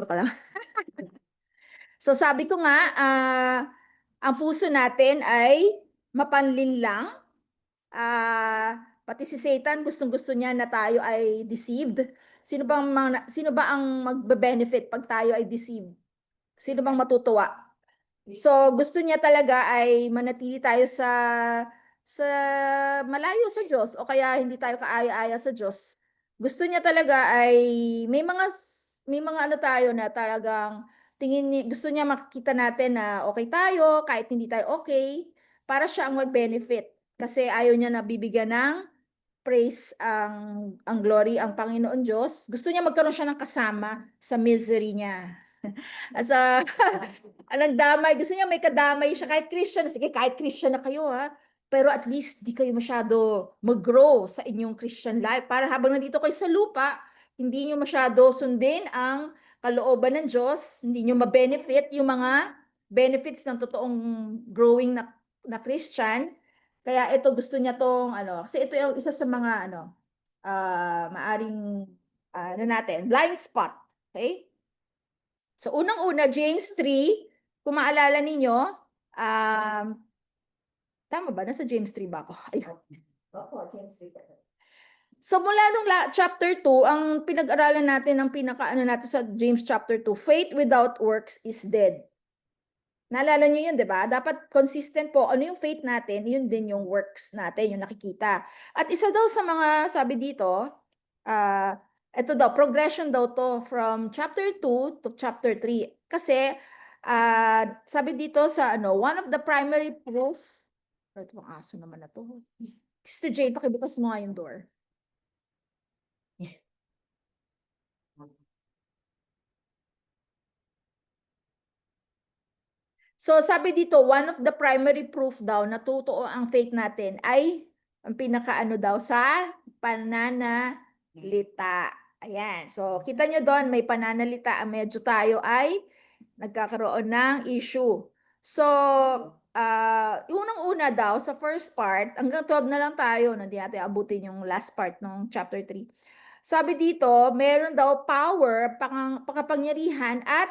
ka lang. So sabi ko nga, ang puso natin ay mapanlinlang. Pati si Satan gustong-gusto niya na tayo ay deceived. Sino ba ang magbe-benefit pag tayo ay deceived? Sino bang matutuwa? So gusto niya talaga ay manatili tayo sa malayo sa Diyos o kaya hindi tayo kaaya-aya sa Diyos. Gusto niya talaga ay may mga ano tayo na talagang gusto niya makikita natin na okay tayo kahit hindi tayo okay para siya ang mag-benefit kasi ayaw niya na bibigyan ng praise ang glory ang Panginoon Diyos. Gusto niya magkaroon siya ng kasama sa misery niya. As a nagdamay, gusto niya may kadamay siya kahit Christian. Sige, kahit Christian na kayo ha. Pero at least di kayo masyado mag-grow sa inyong Christian life para habang nandito kayo sa lupa, hindi niyo masyado sundin ang kalooban ng Diyos, hindi niyo ma-benefit yung mga benefits ng totoong growing na Christian. Kaya ito gusto niya tong ano, kasi ito yung isa sa mga ano, maaring ano natin, blind spot. Okay? So, unang-una, James 3, kung maalala ninyo, tama ba? Nasa James 3 ba ako? Ayun. Opo, James 3. So, mula nung chapter 2, ang pinag-aralan natin, ang pinaka-ano natin sa James chapter 2, faith without works is dead. Naalala niyo yun, di ba? Dapat consistent po. Ano yung faith natin, yun din yung works natin, yung nakikita. At isa daw sa mga, sabi dito, ito daw, progression daw to from chapter 2 to chapter 3. Kasi, sabi dito sa ano, one of the primary proof, ito ang aso naman na to. Sister Jane, pakibukas mo nga yung door. So sabi dito, one of the primary proof daw na totoo ang faith natin ay ang pinakaano daw sa pananalita. Ayan. So kita nyo doon, may pananalita. Medyo tayo ay nagkakaroon ng issue. So, unang-una daw sa first part, hanggang 12 na lang tayo, hindi natin abutin yung last part ng chapter 3. Sabi dito, meron daw power, pakapangyarihan at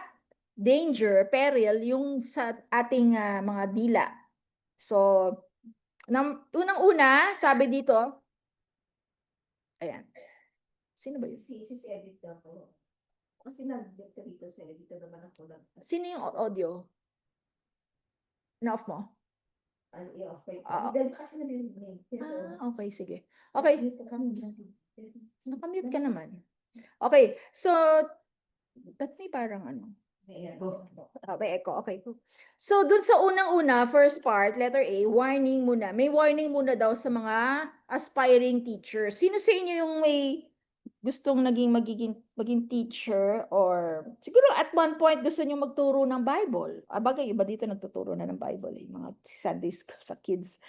danger, peril, yung sa ating mga dila. So, unang-una, sabi dito, ayan. Sino ba yun? Si Edith daw po. Kasi nag-dito dito sa Edith naman ako lang. Sino yung audio? Na-off mo? I-off ko. Dahil kasi narinig. Okay, sige. Okay. Nakamute ka naman. Okay, so, ba't may parang ano? May echo. May echo, okay. So, dun sa unang-una, first part, letter A, warning muna. May warning muna daw sa mga aspiring teachers. Sino sa inyo yung may gustong maging teacher or siguro at one point gusto niyo magturo ng Bible? Bagay, iba dito nagtuturo na ng Bible, mga Sunday school sa kids.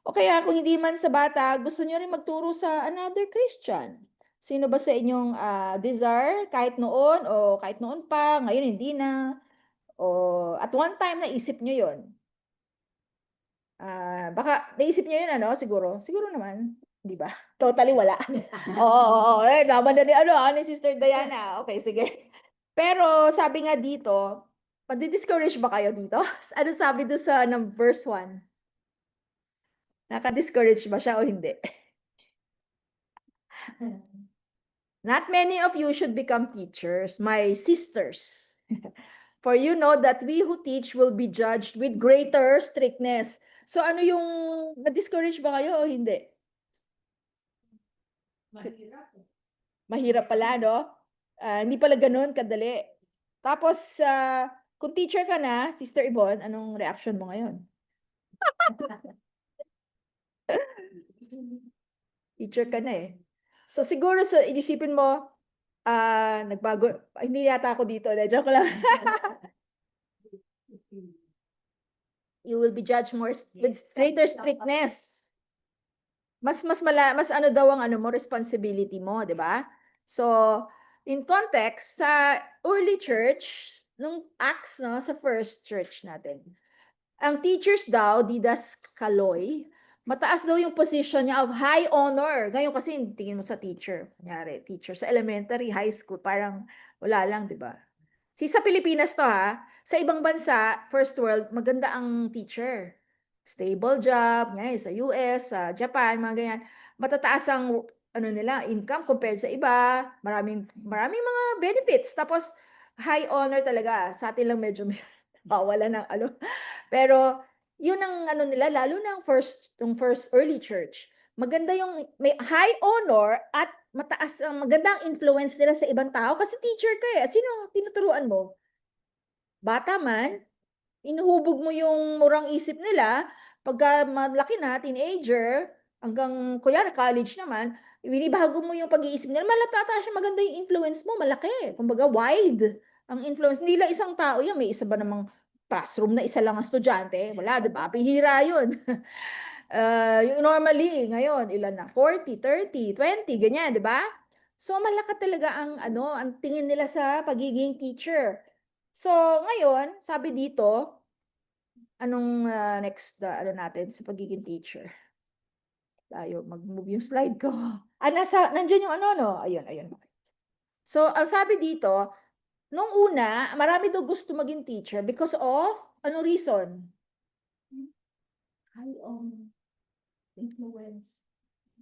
O kaya kung hindi man sa bata, gusto niyo rin magturo sa another Christian. Sino ba sa inyong desire kahit noon o kahit noon pa, ngayon hindi na, o at one time naisip niyo yon? Baka naisip niyo yun, ano, siguro naman, di ba? Totally wala. Oo, naman na ni Sister Diana. Okay, sige. Pero sabi nga dito, discourage ba kayo dito? Ano sabi doon sa verse 1? Naka-discourage ba siya o hindi? Not many of you should become teachers, my sisters. For you know that we who teach will be judged with greater strictness. So ano yung, na-discourage ba kayo o hindi? Mahirap pala, no? Hindi pala ganun kadali. Tapos, kung teacher ka na, Sister Yvonne, anong reaction mo ngayon? Teacher ka na eh. So siguro sa inisipin mo, nagbago, hindi yata ako dito. Joke lang. You will be judged more with greater strictness. Mas ano daw ang ano mo, responsibility mo, 'di ba? So, in context sa early church, nung Acts, no, sa first church natin. Ang teachers daw, didaskaloy, mataas daw yung position niya of high honor. Ngayon kasi tingin mo sa teacher, kunyari, teacher sa elementary, high school, parang wala lang, 'di ba? Sa Pilipinas to ha, sa ibang bansa, first world, maganda ang teacher. Stable job, ngayon sa US, sa Japan, mga ganyan. Matataas ang ano nila, income compared sa iba. Maraming mga benefits. Tapos high honor talaga. Sa atin lang medyo bawala ng ano. Pero yun ang ano nila, lalo na yung first early church. Maganda yung may high honor at mataas ang magandang influence nila sa ibang tao kasi teacher ka eh. Sino ang tinuturuan mo? Bata man, inuhubog mo yung murang isip nila, pagka malaki na, teenager, hanggang kunyari college naman, binibago mo yung pag-iisip nila, malatata siya maganda yung influence mo, malaki. Kumbaga, wide ang influence. Hindi lang isang tao yan, may isa ba namang classroom na isa lang ang estudyante? Wala, di ba? Pihira yun. Yung normally, ngayon, ilan na? 40, 30, 20, ganyan, di ba? So, malaki talaga ang, ano, ang tingin nila sa pagiging teacher. So, ngayon, sabi dito, anong next ano natin sa pagiging teacher? Tayo, mag-move yung slide ko. Nandiyan yung ano, no? Ayun, ayun. So, ang sabi dito, nung una, marami daw gusto maging teacher because of, ano reason? High influence.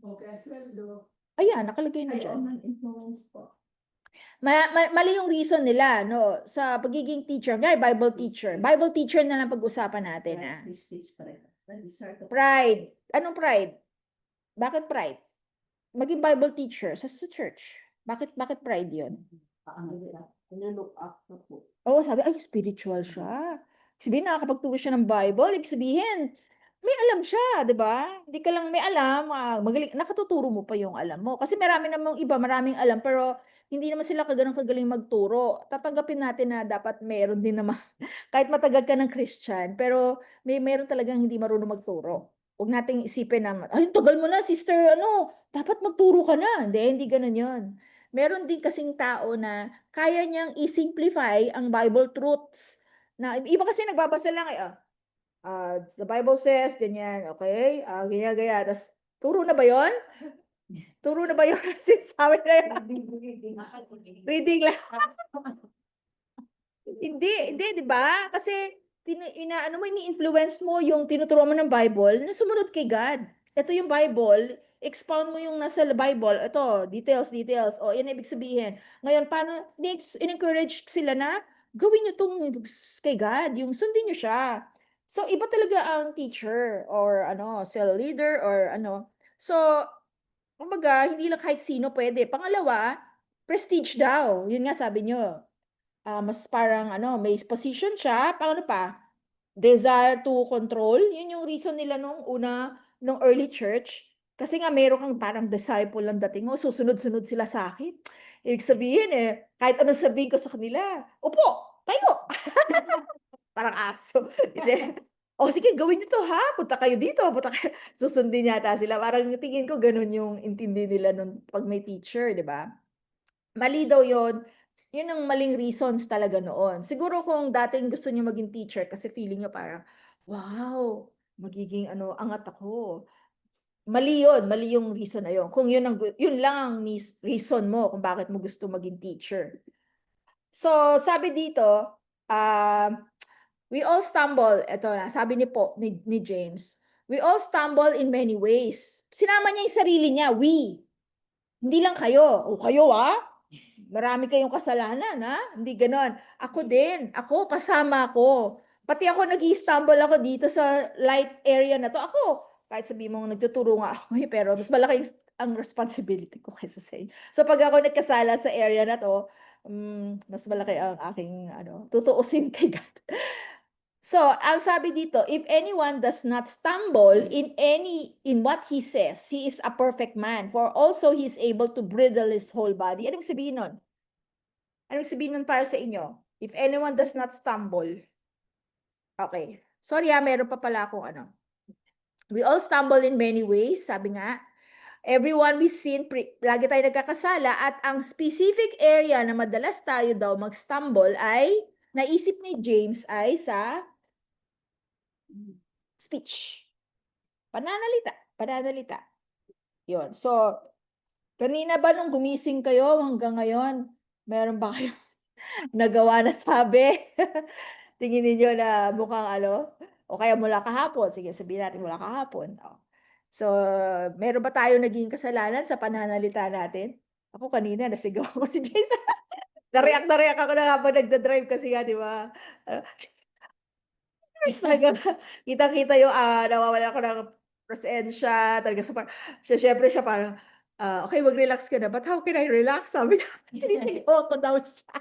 Okay, sweldo. Ayan, nakalagay na High dyan. influence po. Mali yung reason nila, no? Sa pagiging teacher, nga, Bible teacher. Bible teacher na lang pag-usapan natin, ah. Prestige pa rin. Pride. Anong pride? Bakit pride? Maging Bible teacher sa church. Bakit pride yun? Look up na po. Oo, sabi, ay, spiritual siya. Sabihin, nakakapagturo siya ng Bible. Ibig sabihin, may alam siya, di ba? Hindi ka lang may alam, magaling, nakatuturo mo pa yung alam mo. Kasi marami namang iba, maraming alam, pero hindi naman sila kagaling magturo. Tatanggapin natin na dapat meron din naman, kahit matagal ka ng Christian, pero meron talagang hindi marunong magturo. Huwag nating isipin na, ay, tagal mo na, sister, ano, dapat magturo ka na. Hindi ganun yun. Meron din kasing tao na kaya niyang i-simplify ang Bible truths. Na iba kasi nagbabasa lang eh, the Bible says, ganyan, okay? Ganyan. Tapos, turo na ba yon? Turo na ba yun? Sinasabi na yun? Reading lang. Hindi, di ba? Kasi, ano mo, ini-influence mo yung tinuturo mo ng Bible na sumunod kay God. Ito yung Bible, expound mo yung nasa Bible. Ito, details. O, yan ibig sabihin. Ngayon, paano, next, in-encourage sila na gawin nyo tong kay God, yung sundin nyo siya. So, iba talaga ang teacher or ano, cell leader or ano. So, kumbaga, hindi lang kahit sino pwede. Pangalawa, prestige daw. Yun nga sabi nyo. Mas parang ano, may position siya. Paano pa? Desire to control. Yun yung reason nila nung nung early church. Kasi nga meron kang parang disciple lang dating mo, susunod-sunod sila sa akin. Ibig sabihin kahit anong sabihin ko sa kanila, upo, tayo. Parang aso. Hindi. O sige, gawin niyo to ha. Punta kayo dito, punta kayo. Susundin yata sila. Parang tingin ko ganun yung intindi nila nung pag may teacher, di ba? Mali daw yun. Yun ang maling reasons talaga noon. Siguro kung dating gusto niyo maging teacher kasi feeling niyo parang, wow, magiging ano, angat ako. Mali yun, mali yung reason na yun. Kung yun lang ang reason mo kung bakit mo gusto maging teacher. So, sabi dito, we all stumble, eto na, sabi ni James, we all stumble in many ways. Sinama niya yung sarili niya, we. Hindi lang kayo. O kayo marami kayong kasalanan Hindi ganon. Ako din, ako kasama ako. Pati ako nag-i-stumble ako dito sa light area na to. Ako, kahit sabi mo nagtuturo nga ako pero mas malaki ang responsibility ko kaysa sa inyo. So pag ako nagkasala sa area na to, mas malaki ang aking tutuusin kay God. So, ang sabi dito, if anyone does not stumble in what he says, he is a perfect man, for also he is able to bridle his whole body. Anong sabihin nun? Anong sabihin nun para sa inyo? If anyone does not stumble. Okay. Sorry meron pa pala akong ano. We all stumble in many ways, sabi nga. Everyone we sin, lagi tayo nagkakasala at ang specific area na madalas tayo daw mag-stumble ay, naisip ni James ay sa speech. Pananalita. Yun. So, kanina ba nung gumising kayo hanggang ngayon, meron ba kayo nagawa na sabi. Tingin ninyo na mukhang ano, o kaya mula kahapon, sige sabihin natin mula kahapon. Oh. So, meron ba tayo naging kasalanan sa pananalita natin? Ako kanina, nasigaw ako si Jason. Na-react ako na habang nagda-drive kasi nga, di ba? Ah, talaga, kitang-kita yung nawawalan ako ng presensya, talaga sa syempre siya parang, okay, mag-relax ka na, but how can I relax? Sabi niya, sinisigaw ko daw siya.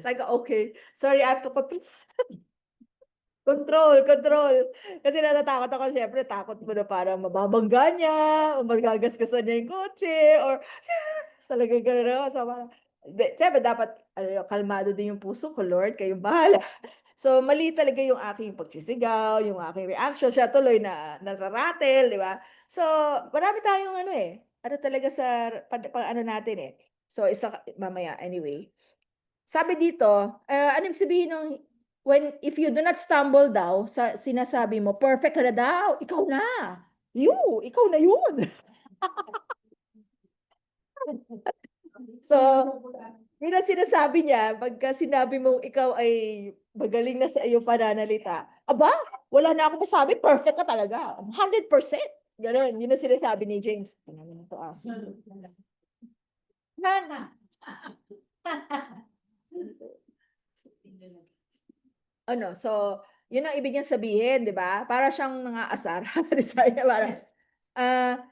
Sabi ko, okay, sorry, I have to control. Kasi natatakot ako, syempre, takot mo na parang mababangga niya, o magagasgasan niya yung kotse, or talagang gano'n ako. So, parang, syempre, dapat, kalmado din yung puso ko, Lord, kayong bahala. So, mali talaga yung aking pagsisigaw, yung aking reaction, siya tuloy na nararatel, di ba? So, marami tayong ano talaga sa, ano natin eh. So, mamaya, anyway. Sabi dito, anong sabihin ng if you do not stumble daw, sinasabi mo, perfect ka na daw, ikaw na. Ikaw na yun. So, yun ang sinasabi niya, pagka sinabi mong ikaw ay magaling na sa iyong pananalita, aba, wala na ako masabi, perfect ka talaga. 100%. Ganon, yun ang sinasabi ni James. Ano naman to, aso? So, yun ang ibig niyang sabihin, di ba? Para siyang nangaasar. Parang,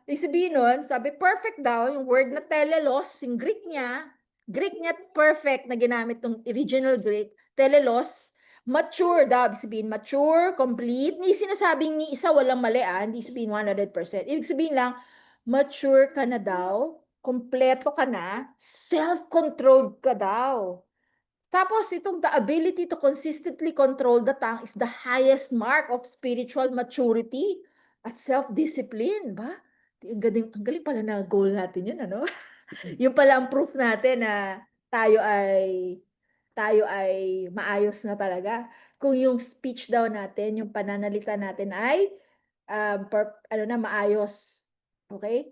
ibig sabihin nun, sabi, perfect daw, yung word na telelos, yung Greek niya perfect na ginamit ng original Greek, telelos, mature daw, ibig sabihin, mature, complete, hindi sinasabing ni isa walang mali, hindi sabihin 100%. Ibig sabihin lang, mature ka na daw, kompleto ka na, self-controlled ka daw. Tapos itong the ability to consistently control the tongue is the highest mark of spiritual maturity at self-discipline, ba? Ang galing pala na goal natin yun, ano? Yung pala ang proof natin na tayo ay maayos na talaga. Kung yung speech daw natin, yung pananalita natin ay maayos. Okay?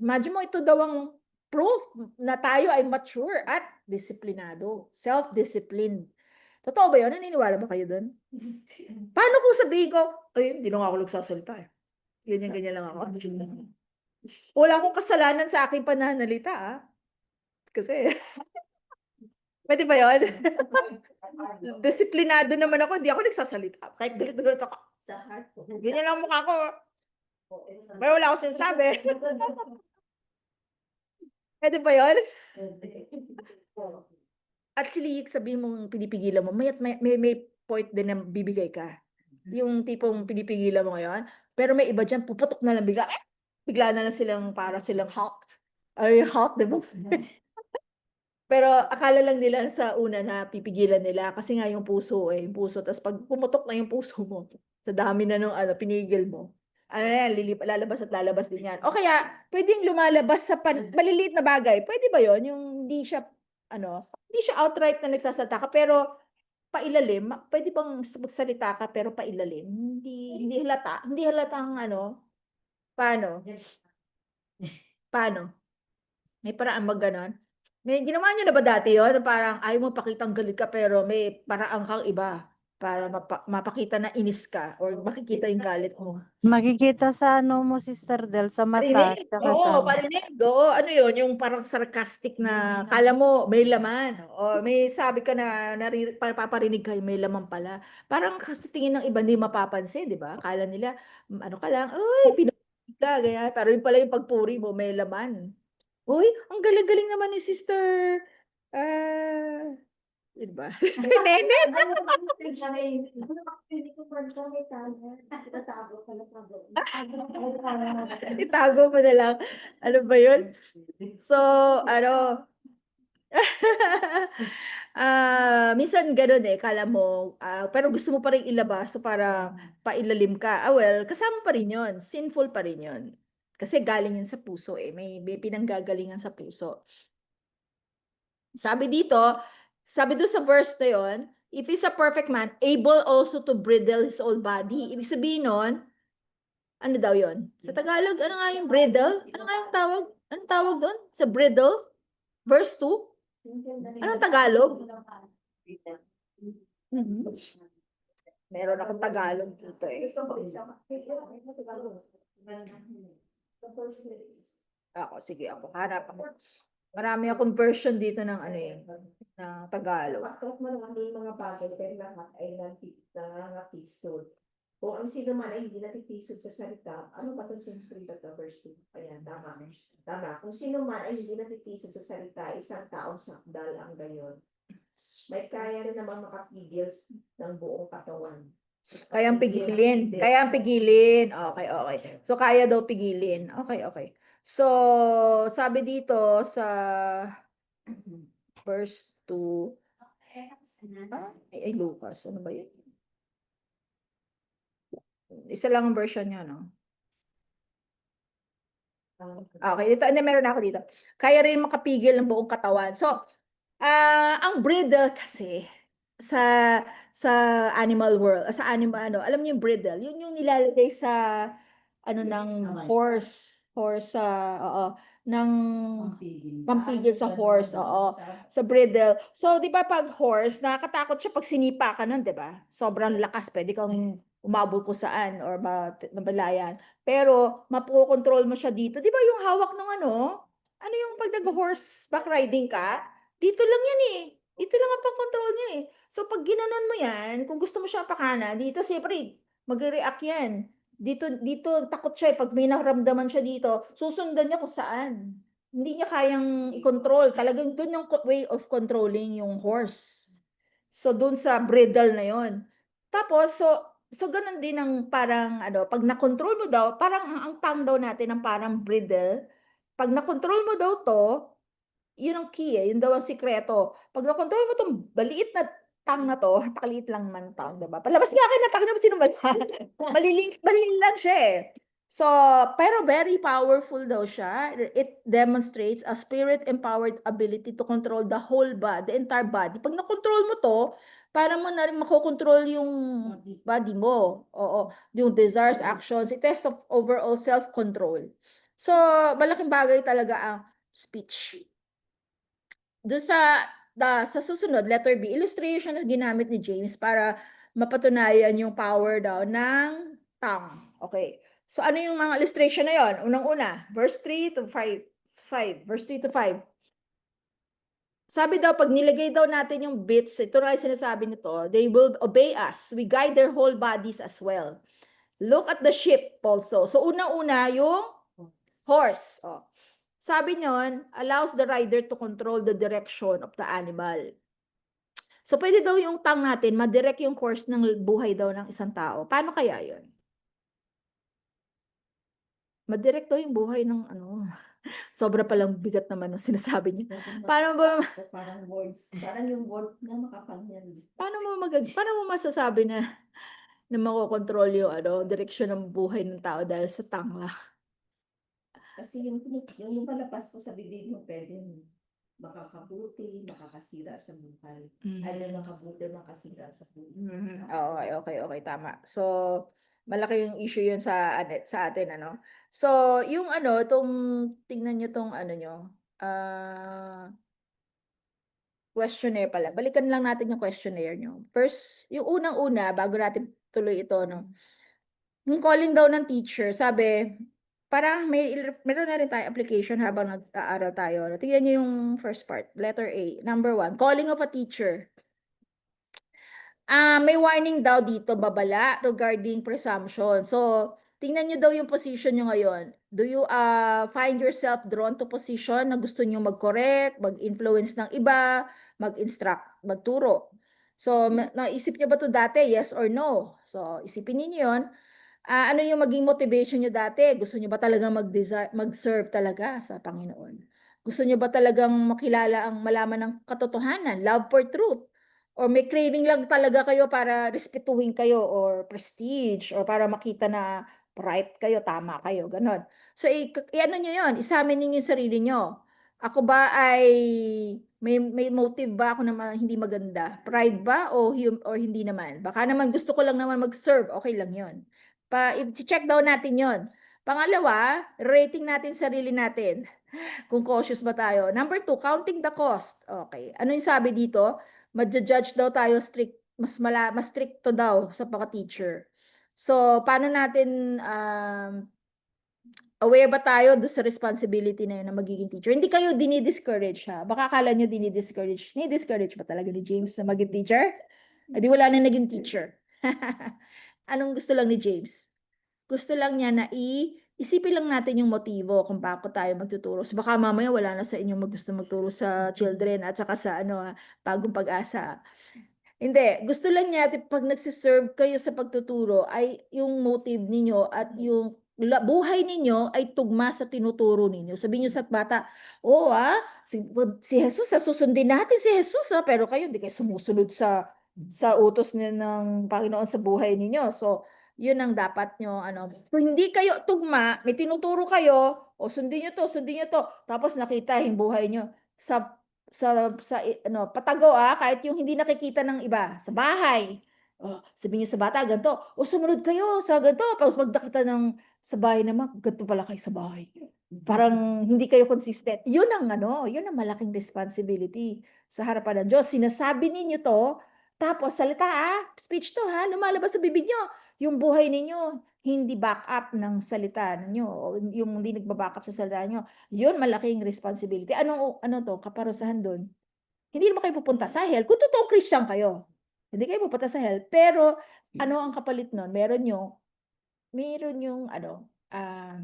Imagine mo, ito daw ang proof na tayo ay mature at disiplinado. Self-discipline. Totoo ba yun? Naniniwala ba kayo doon? Paano kung sabihin ko, ay, hindi na nga ako nagsasalita eh. Ganyan lang ako. Wala akong kasalanan sa aking pananalita Kasi, pwede ba yun? Disiplinado naman ako, hindi ako nagsasalita. Kahit galit na galit ako. Ganyan lang mukha ko. Pero wala akong sinasabi. Pwede ba yun? Actually, sabihin mong pinipigilan mo, may point din na bibigay ka. Yung tipong pinipigilan mo ngayon, pero may iba dyan, puputok na lang bigla. Bigla na lang silang para silang Hulk. Ay, Hulk, diba? Pero akala lang nila sa una na pipigilan nila kasi nga yung puso yung puso. Tapos pag pumutok na yung puso mo, sa dami na nung pinigil mo, lalabas at lalabas din yan. O kaya, pwedeng lumalabas sa maliliit na bagay. Pwede ba yon yung hindi siya, hindi siya outright na nagsasalita ka, pero pailalim, pwede bang magsalita ka pero pailalim? Hindi halata. Hindi halatang paano? Paano? May paraan ganon? May ginawa niyo na ba dati yon? Parang ayaw mo pakitang galit ka pero may paraan kang iba para mapakita na inis ka or makikita yung galit mo. Makikita sa ano mo, Sister Del, sa mata. Parinig. Tsaka Oo, sa parinig. Oo, ano yun? Yung parang sarcastic na kala mo may laman. O may sabi ka na paparinig kayo may laman pala. Parang sa tingin ng iba hindi mapapansin, di ba? Kala nila, ano ka lang, ay, pinaparinig ka, ganyan. Pero yung pala yung pagpuri mo, may laman. Uy, ang galing-galing naman ni Sister, di ba? Sister Nene. Itago mo na lang. Ano ba yun? So, minsan ganun kala mo, pero gusto mo pa rin ilabas, so para pailalim ka. Well, kasama pa rin yun. Sinful pa rin yun. Kasi galing yun sa puso may pinanggagalingan sa puso. Sabi doon sa verse na yun, if he's a perfect man, able also to bridle his whole body. Ibig sabihin nun, ano daw yun? Sa Tagalog, ano nga yung bridle? Ano nga yung tawag? Anong tawag doon? Sa bridle? Verse 2? Anong Tagalog? Meron akong Tagalog dito eh. Ako, sige ako. Harap ako. Marami akong version dito ng ano eh, ng Tagalog. Kapag maraming mga bagay, pero lahat ay nangangatisod. Kung ang sino man ay hindi natitisod sa salita, ano ba itong James 3 verse 2? Ayan, tama. Tama. Kung sino man ay hindi natitisod sa salita, isang taong sakdal ang gayon. May kaya rin naman makapigil ng buong katawan. Kayang pigilin. Kayang pigilin. Okay, okay. So, kaya daw pigilin. Okay, okay. So, sabi dito sa verse 2, ay, Lucas. Ano ba yun? Isa lang ang version niya, no? Okay, dito. Hindi, meron ako dito. Kaya rin makapigil ng buong katawan. So, ang bridle kasi, sa animal world, sa animal, ano, alam niyo yung bridle, yun yung nilalagay sa, ano, ng horse, oo, ng pampigil sa horse, oo, sa bridle. So, di ba pag horse, nakakatakot siya pag sinipa ka nun, di ba? Sobrang lakas, pwede kang umabot ko saan or nabalayan. Pero, mapokontrol mo siya dito. Di ba yung hawak ng ano yung pag nag-horseback riding ka, dito lang yan eh. Dito lang ang pang-control niya eh. So, pag ginanon mo yan, kung gusto mo siya pakana, dito siyempre, magre-react yan. Dito, takot siya eh. Pag may naramdaman siya dito, susundan niya kung saan. Hindi niya kayang i-control. Talagang doon yung way of controlling yung horse. So, doon sa bridle na yon. Tapos, so ganun din ang parang, pag na-control mo daw, parang ang tongue daw natin ang parang bridle. Pag na-control mo daw to, yun ang key eh, yun daw ang sikreto. Pag na-control mo tong maliit na tongue na to, pakaliit lang man tongue, diba? Palabas nga kayo na tongue na sino maliliit lang siya eh. So, pero very powerful daw siya. It demonstrates a spirit-empowered ability to control the whole body, the entire body. Pag na-control mo to, para mo na rin makokontrol yung body mo. Oo, yung desires, actions, it test of overall self-control. So, malaking bagay talaga ang speech. Doon sa susunod, letter B, illustration na ginamit ni James para mapatunayan yung power daw ng tongue. Okay. So, ano yung mga illustration na yon? Unang-una, verse 3 to 5. Verse 3 to 5. Sabi daw, pag nilagay daw natin yung bits, ito na yung sinasabi nito, they will obey us. We guide their whole bodies as well. Look at the sheep also. So, unang-una, yung horse. Oh. Sabi nyon, allows the rider to control the direction of the animal. So, pwede daw yung tongue natin, madirect yung course ng buhay daw ng isang tao. Paano kaya yun? Madirect daw yung buhay ng sobra palang bigat naman ng sinasabi niya. Paano ba? Parang words. Parang yung word na makapangyarihan. Paano mo masasabi na makokontrol yung direksyon ng buhay ng tao dahil sa tongue lang? Kasi yung lumalabas po sa bibig mo, pwede makakabuti, makakasira sa buhay. Ay, makabuti, makasira sa buhay. Okay, tama. So, malaking issue yun sa atin, So, yung tingnan nyo tong nyo, questionnaire pala. Balikan lang natin yung questionnaire nyo. First, yung unang-una, bago natin tuloy ito, yung calling daw ng teacher, sabi, parang meron na rin tayo application habang nag-aaral tayo. Tingnan nyo yung first part, letter A. Number 1, calling of a teacher. May warning daw dito, babala, regarding presumption. So, tingnan nyo daw yung position nyo ngayon. Do you find yourself drawn to position na gusto nyo mag-correct, mag-influence ng iba, mag-instruct, magturo? So, naisip nyo ba to dati? Yes or no? So, isipin niyo yun. Ano yung maging motivation nyo dati? Gusto nyo ba talagang mag-serve talaga sa Panginoon? Gusto nyo ba talagang malaman ng katotohanan? Love for truth? Or may craving lang talaga kayo para respetuhin kayo or prestige or para makita na right kayo, tama kayo, ganon. So, ano nyo yun? Isamin ninyo yung sarili nyo. Ako ba ay may motive ba ako na hindi maganda? Pride ba o hindi naman? Baka naman gusto ko lang naman mag-serve, okay lang yun. I-check daw natin yon. Pangalawa, rating natin sarili natin. Kung cautious ba tayo. Number 2, counting the cost. Okay. Ano yung sabi dito? Madja-judge daw tayo mas stricto daw sa pagka-teacher. So, paano natin aware ba tayo do sa responsibility na yun na magiging teacher? Hindi kayo dinidiscourage ha. Baka akala nyo dinidiscourage. Dinidiscourage ba talaga ni James na maging teacher? Di wala na naging teacher. Anong gusto lang ni James? Gusto lang niya na isipin lang natin yung motibo kung bakit tayo magtuturo. So baka mamaya wala na sa inyong gusto magturo sa children at saka sa bagong pag-asa. Hindi, gusto lang niya pag nagsiserve kayo sa pagtuturo ay yung motive ninyo at yung buhay ninyo ay tugma sa tinuturo ninyo. Sabihin niyo sa bata, si Jesus, susundin natin si Jesus pero kayo hindi kayo sumusunod sa utos ng Panginoon sa buhay ninyo. So, yun ang dapat nyo, kung hindi kayo tugma, may tinuturo kayo, sundin nyo to, tapos nakita yung buhay nyo patago kahit yung hindi nakikita ng iba, sa bahay. Sabihin niyo sa bata, ganito, sumunod kayo sa ganito, tapos magdakita sa bahay naman, ganito pala kayo sa bahay. Parang hindi kayo consistent. Yun ang malaking responsibility sa harapan ng Diyos. Sinasabi ninyo to, tapos salita speech to lumalabas sa bibig nyo. Yung buhay ninyo, hindi back up ng salita ninyo, yung hindi nagba-back up sa salita nyo. Yun, malaking responsibility. Ano to, kaparusahan doon? Hindi naman kayo pupunta sa hell. Kung totoong Christian kayo, hindi kayo pupunta sa hell. Pero, ano ang kapalit nun? Meron yung,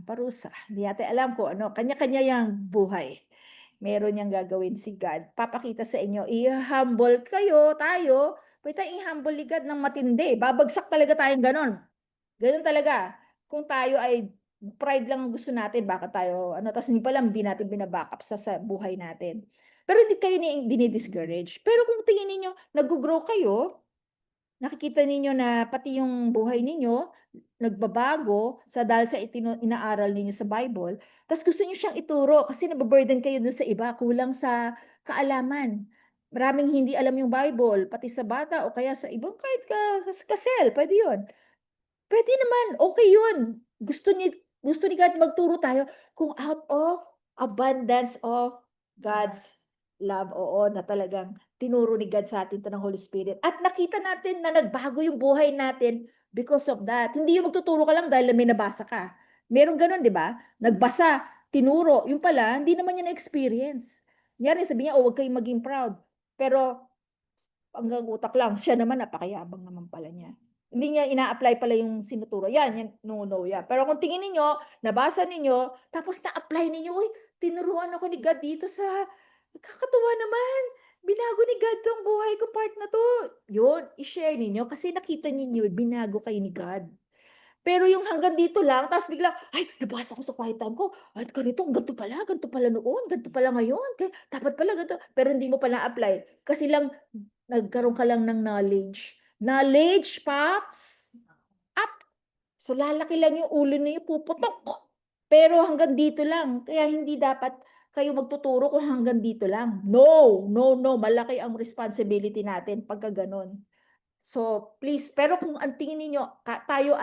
parusa. Hindi natin alam ko, kanya-kanya yung buhay. Meron niyang gagawin si God. Papakita sa inyo, i-humble tayo, pwede tayong i-humble ni God ng matindi. Babagsak talaga tayong ganon. Ganon talaga. Kung tayo ay pride lang ang gusto natin, baka tayo, tapos hindi pala, hindi natin binabackup sa buhay natin. Pero hindi kayo dinidiscourage. Pero kung tingin ninyo, nag-grow kayo, nakikita ninyo na pati yung buhay ninyo, nagbabago dahil sa inaaral ninyo sa Bible, tapos gusto niyo siyang ituro kasi nababurden kayo dun sa iba, kulang sa kaalaman. Maraming hindi alam yung Bible, pati sa bata o kaya sa ibang kahit kasel, pwede yun. Pwede naman, okay yun. Gusto ni God magturo tayo kung out of abundance of God's love, oo, na talagang tinuro ni God sa atin to ng Holy Spirit. At nakita natin na nagbago yung buhay natin because of that. Hindi yung magtuturo ka lang dahil may nabasa ka. Meron ganun, di ba? Nagbasa, tinuro, yung pala, hindi naman niya na-experience. Nyari, sabi niya, huwag kayong maging proud. Pero, hanggang utak lang, siya naman, napakayabang naman pala niya. Hindi niya ina-apply pala yung sinuturo. Yan, no, yan. Pero kung tingin ninyo, nabasa ninyo, tapos na-apply ninyo, uy, tinuruan ako ni God dito kakatuwa naman. Binago ni God tong buhay ko, part na to. Yun, i-share ninyo kasi nakita ninyo, binago kayo ni God. Pero yung hanggang dito lang, tapos biglang, ay, nabasa ko sa quiet time ko, at ganito ganito pala noon, ganito pala ngayon, dapat pala ganito, pero hindi mo pa na-apply. Kasi lang, nagkaroon ka lang ng knowledge. Knowledge, Pops, up. So, lalaki lang yung ulo niyo, puputok. Pero hanggang dito lang. Kaya hindi dapat kayo magtuturo kung hanggang dito lang. No, no, no. Malaki ang responsibility natin pagka ganun. So, please, pero kung ang tingin ninyo, tayo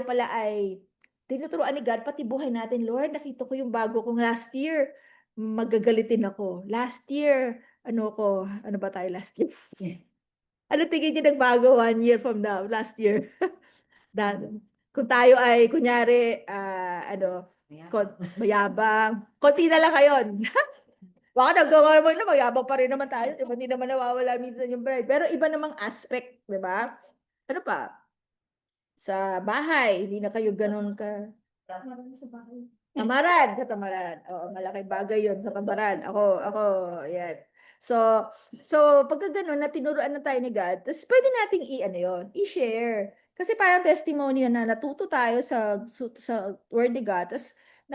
pala ay tinuturuan ni God, pati buhay natin, Lord, nakita ko yung bago kong last year. Magagalitin ako. Last year, ano ba tayo last year? Ano tingin niyo nagbago 1 year from now, last year? Kung tayo ay, kunyari, mayabang, konti na lang ngayon. Baka naggawa mo na, mayabang pa rin naman tayo. Diba? Hindi naman nawawala minsan yung pride. Pero iba namang aspect, di ba? Ano pa? Sa bahay, hindi na kayo ganun ka. Katamaran. Oo, malaking bagay yun sa kamaran. Ako, yan. So pagka ganun, na tinuruan na tayo ni God, tapos pwede nating i-share. Kasi parang testimony na natuto tayo sa Word ni God, tapos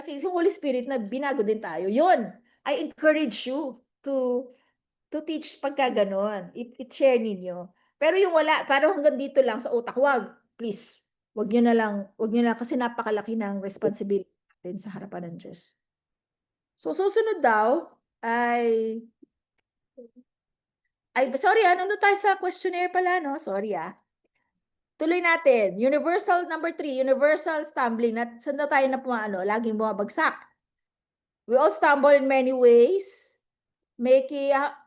yung Holy Spirit na binago din tayo. Yun, I encourage you to teach pagka ganun. I-share ninyo. Pero yung wala, parang hanggang dito lang sa utak, please. Wag nyo na kasi napakalaki ng responsibility natin sa harapan ng Diyos. So, susunod daw sorry, nandun tayo sa questionnaire pala, no? Sorry, Tuloy natin. Number 3, universal stumbling. Saan na tayo laging bumabagsak? We all stumble in many ways.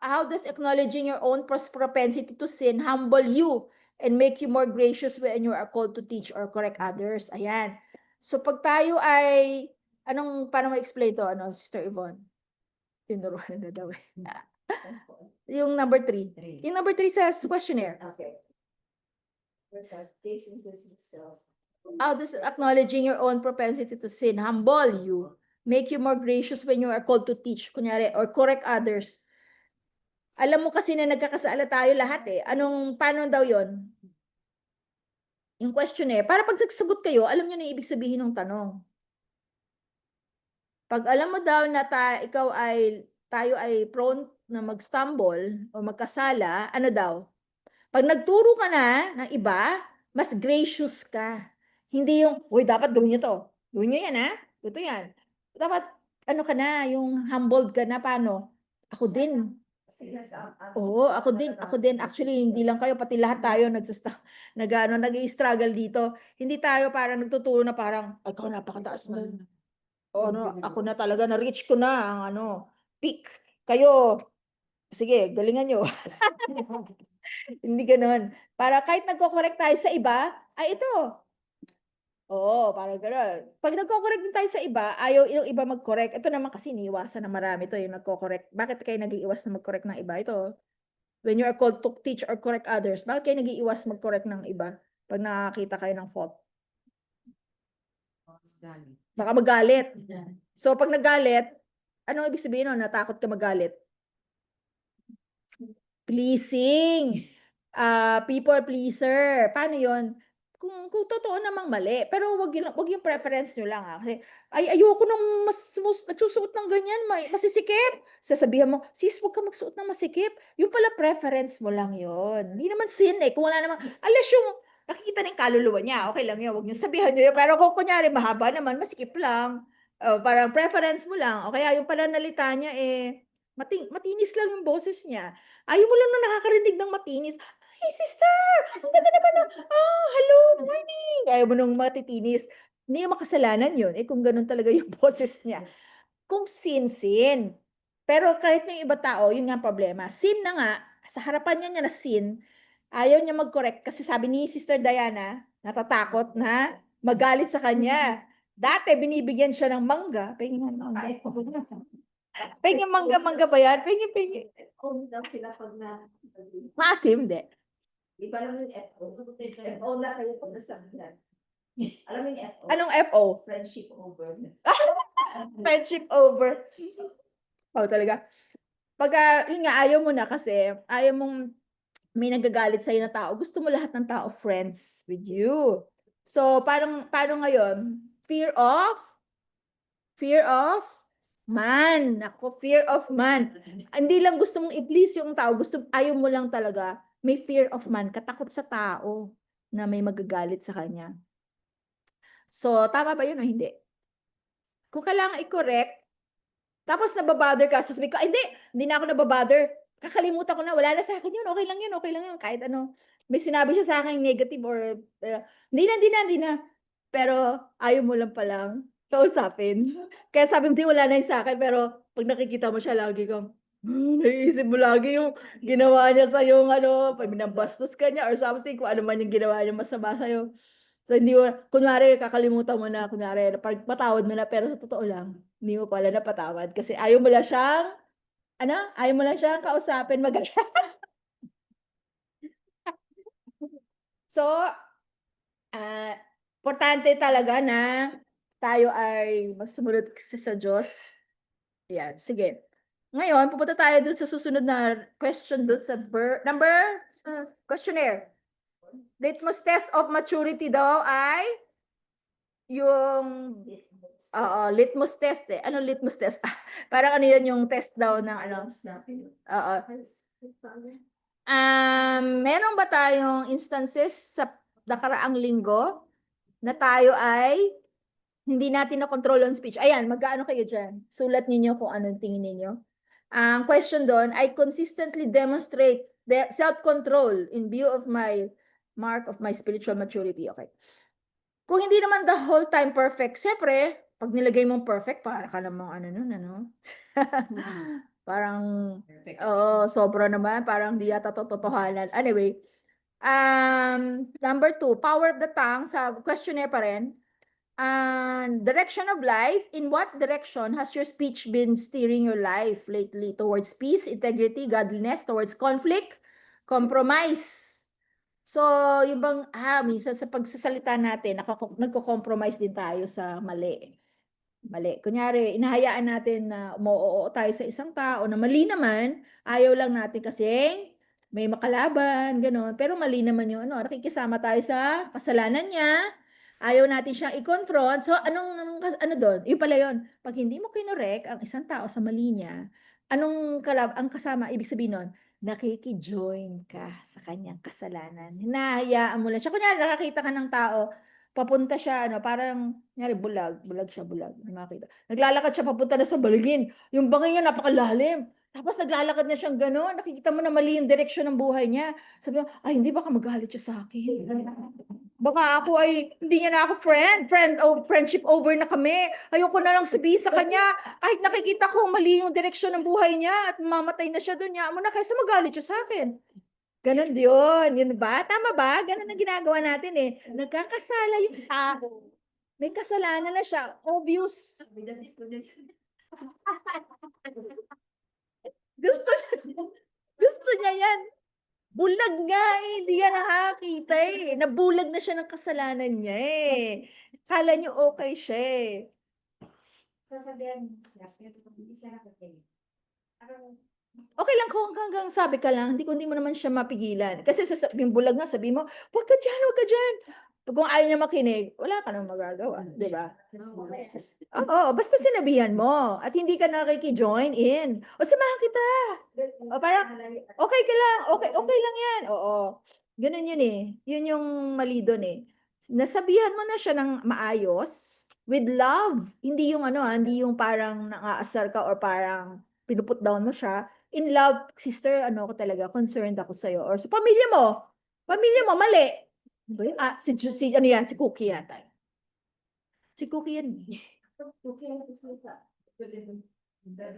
How does acknowledging your own propensity to sin humble you and make you more gracious when you are called to teach or correct others? Ayan. So pag tayo ay, paano ma-explain to, Sister Yvonne? Tinuruan na daw eh. Yung number 3. Yung number 3 sa questionnaire. Okay. Because takes into himself. How does acknowledging your own propensity to sin humble you, make you more gracious when you are called to teach, kunyari, or correct others? Alam mo kasi na nagkakasala tayo lahat eh. Paano daw yon? Yung questionnaire, para pag nagsagot kayo, alam niyo na yung ibig sabihin ng tanong. Pag alam mo daw na tayo ay prone na mag-stumble o magkasala, ano daw? Pag nagturo ka na ng iba, mas gracious ka. Hindi yung, uy, dapat gawin nyo to. Gawin nyo yan, ha? Ito yan. Dapat, ka na, yung humbled ka na, paano? Ako din. Oo, ako din. Actually, hindi lang kayo, pati lahat tayo nag-i-struggle dito. Hindi tayo parang nagtuturo na parang, ikaw napakataas mo. O ako na talaga, na-reach ko na ang peak. Kayo, sige, galingan nyo. Hindi ganon. Para kahit nagko-correct tayo sa iba, ay ito. Oo, parang ganon. Pag nagko-correct din tayo sa iba, ayaw yung iba mag-correct. Ito naman kasi iniiwasan na marami to yung nagko-correct. Bakit kayo nag-iiwas na mag-correct ng iba? Ito. When you are called to teach or correct others, bakit kayo nag-iiwas mag-correct ng iba? Pag nakakita kayo ng fault. Baka magalit. So, pag nagalit, anong ibig sabihin nun? Natakot ka magalit? Pleasing. People pleaser. Paano yon? Kung totoo namang mali. Pero wag yung preference nyo lang. Kasi, ayoko nang nagsusuot ng ganyan. Masisikip. Sasabihan mo, sis, wag ka magsuot ng masikip. Yung pala preference mo lang yon. Hindi naman sin eh. Kung wala namang, alas yung nakikita ng kaluluwa niya, okay lang yun. Wag nyo sabihan nyo yun. Pero kung kunyari mahaba naman, masikip lang. Parang preference mo lang. O kaya yung pananalita niya matinis lang yung boses niya. Ayaw mo lang na nakakarinig ng matinis. Ay, sister! Ang ganda naman na, hello, morning! Ayaw mo nung matitinis. Hindi naman kasalanan yun. Kung ganun talaga yung boses niya. Kung sin. Pero kahit yung iba tao, yun nga ang problema. Sin na nga, sa harapan niya na sin, ayaw niya mag-correct. Kasi sabi ni Sister Diana, natatakot na magalit sa kanya. Dati, binibigyan siya ng mangga. Pahingin mangga. Pahingin mangga ba yan? Pahingin. Daw sila pag na. Maasim, hindi. Iba lang yung FO. FO na kayo pag nasabihan. Alam mo yung FO? Anong FO? Friendship over. Friendship over. Talaga. Pag, yun nga, ayaw mo na kasi, ayaw mong may nagagalit sa'yo na tao. Gusto mo lahat ng tao friends with you. So, paano ngayon? Fear of man. Ako, fear of man. Hindi lang gusto mong i-please yung tao. Ayaw mo lang talaga. May fear of man. Katakot sa tao na may magagalit sa kanya. So, tama ba yun o hindi? Kung kailangan i-correct, tapos nababother ka, sasabihin ko, hindi na ako nababother. Kakalimutan ko na, wala na sa akin yun, okay lang yun. Kahit ano, may sinabi siya sa akin negative or, hindi na. Pero, ayaw mo lang palang kausapin. Kaya sabi mo, wala na yun sa akin, pero pag nakikita mo siya, lagi kang, naiisip mo lagi yung ginawa niya sa'yo, pag binabastos ka niya or something, kung ano man yung ginawa niya masama sa'yo. So, hindi mo, kunwari, kakalimutan mo na, patawad mo na, pero sa totoo lang, hindi mo pala napatawad. Kasi ayaw mo lang siyang, kausapin, So, importante talaga na tayo ay magsumunod sa Diyos. Yan, sige. Ngayon, pupunta tayo dun sa susunod na question dun sa questionnaire. Litmus test of maturity daw ay yung litmus test eh. Anong litmus test? Parang ano yun yung test daw ng meron ba tayong instances sa nakaraang linggo na tayo ay hindi natin na-control on speech? Ayan, magkaano kayo dyan? Sulat ninyo kung anong tingin ninyo. Ang question doon, I consistently demonstrate the self-control in view of my mark of my spiritual maturity. Okay. Kung hindi naman the whole time perfect, syempre, pag nilagay mong perfect, para ka namang ano nun, ano? Parang, oo, sobra naman, parang di yata totohanan. Anyway, number 2, power of the tongue, sa questionnaire pa rin. Direction of life, in what direction has your speech been steering your life lately? Towards peace, integrity, godliness, towards conflict, compromise. So, yung bang, minsan sa pagsasalita natin, nagko-compromise din tayo sa mali. Mali. Kunyari, inahayaan natin na umoo tayo sa isang tao na mali naman, ayaw lang natin kasing may makalaban, gano'n. Pero mali naman yung ano, nakikisama tayo sa kasalanan niya, ayaw natin siyang i-confront. So, ano doon? Yung pala yun. Pag hindi mo kinorek ang isang tao sa mali niya, ang kasama, ibig sabihin nun, nakiki-join ka sa kanyang kasalanan. Hinahayaan mo lang siya. Kunyari, nakakita ka ng tao, papunta siya, ano, parang, kunyari, bulag siya, may makita. Naglalakad siya papunta na sa baligin. Yung bangin niya napakalalim. Tapos naglalakad na siyang gano'n, nakikita mo na mali yung direksyon ng buhay niya. Sabi mo, ay, hindi, baka magalit siya sa akin. Baka ako ay, hindi niya na ako friendship over na kami. Ayoko na lang sabihin sa kanya, kahit nakikita ko mali yung direksyon ng buhay niya at mamatay na siya doon, niya mo na kaysa magalit siya sa akin. Ganon yun. Yun ba? Tama ba? Ganon ang ginagawa natin eh. Nagkakasala yung tao. May kasalanan na siya. Obvious. Gusto niya yan. Bulag nga eh. Hindi ka nakakita eh. Nabulag na siya ng kasalanan niya eh. Kala niyo okay siya eh. Sasabihan mo siya, pero kung hindi siya nakakinig. Okay lang kung hanggang sabi ka lang, hindi mo naman siya mapigilan. Kasi yung bulag nga, sabi mo, wag ka dyan. Kung ayaw niya makinig, wala ka nang magagawa, di ba? Oo, basta sinabihan mo at hindi ka nakiki-join in. O samahan kita. O parang, okay ka lang, okay lang yan. Oo. Ganun yun eh. Yun yung mali doon eh. Nasabihan mo na siya ng maayos, with love. Hindi yung hindi yung parang nang-aasar ka or parang pinuput down mo siya. In love, sister, ako talaga, concerned ako sa'yo. Or sa pamilya mo, mali. Si Cookie yata. Si Cookie yan.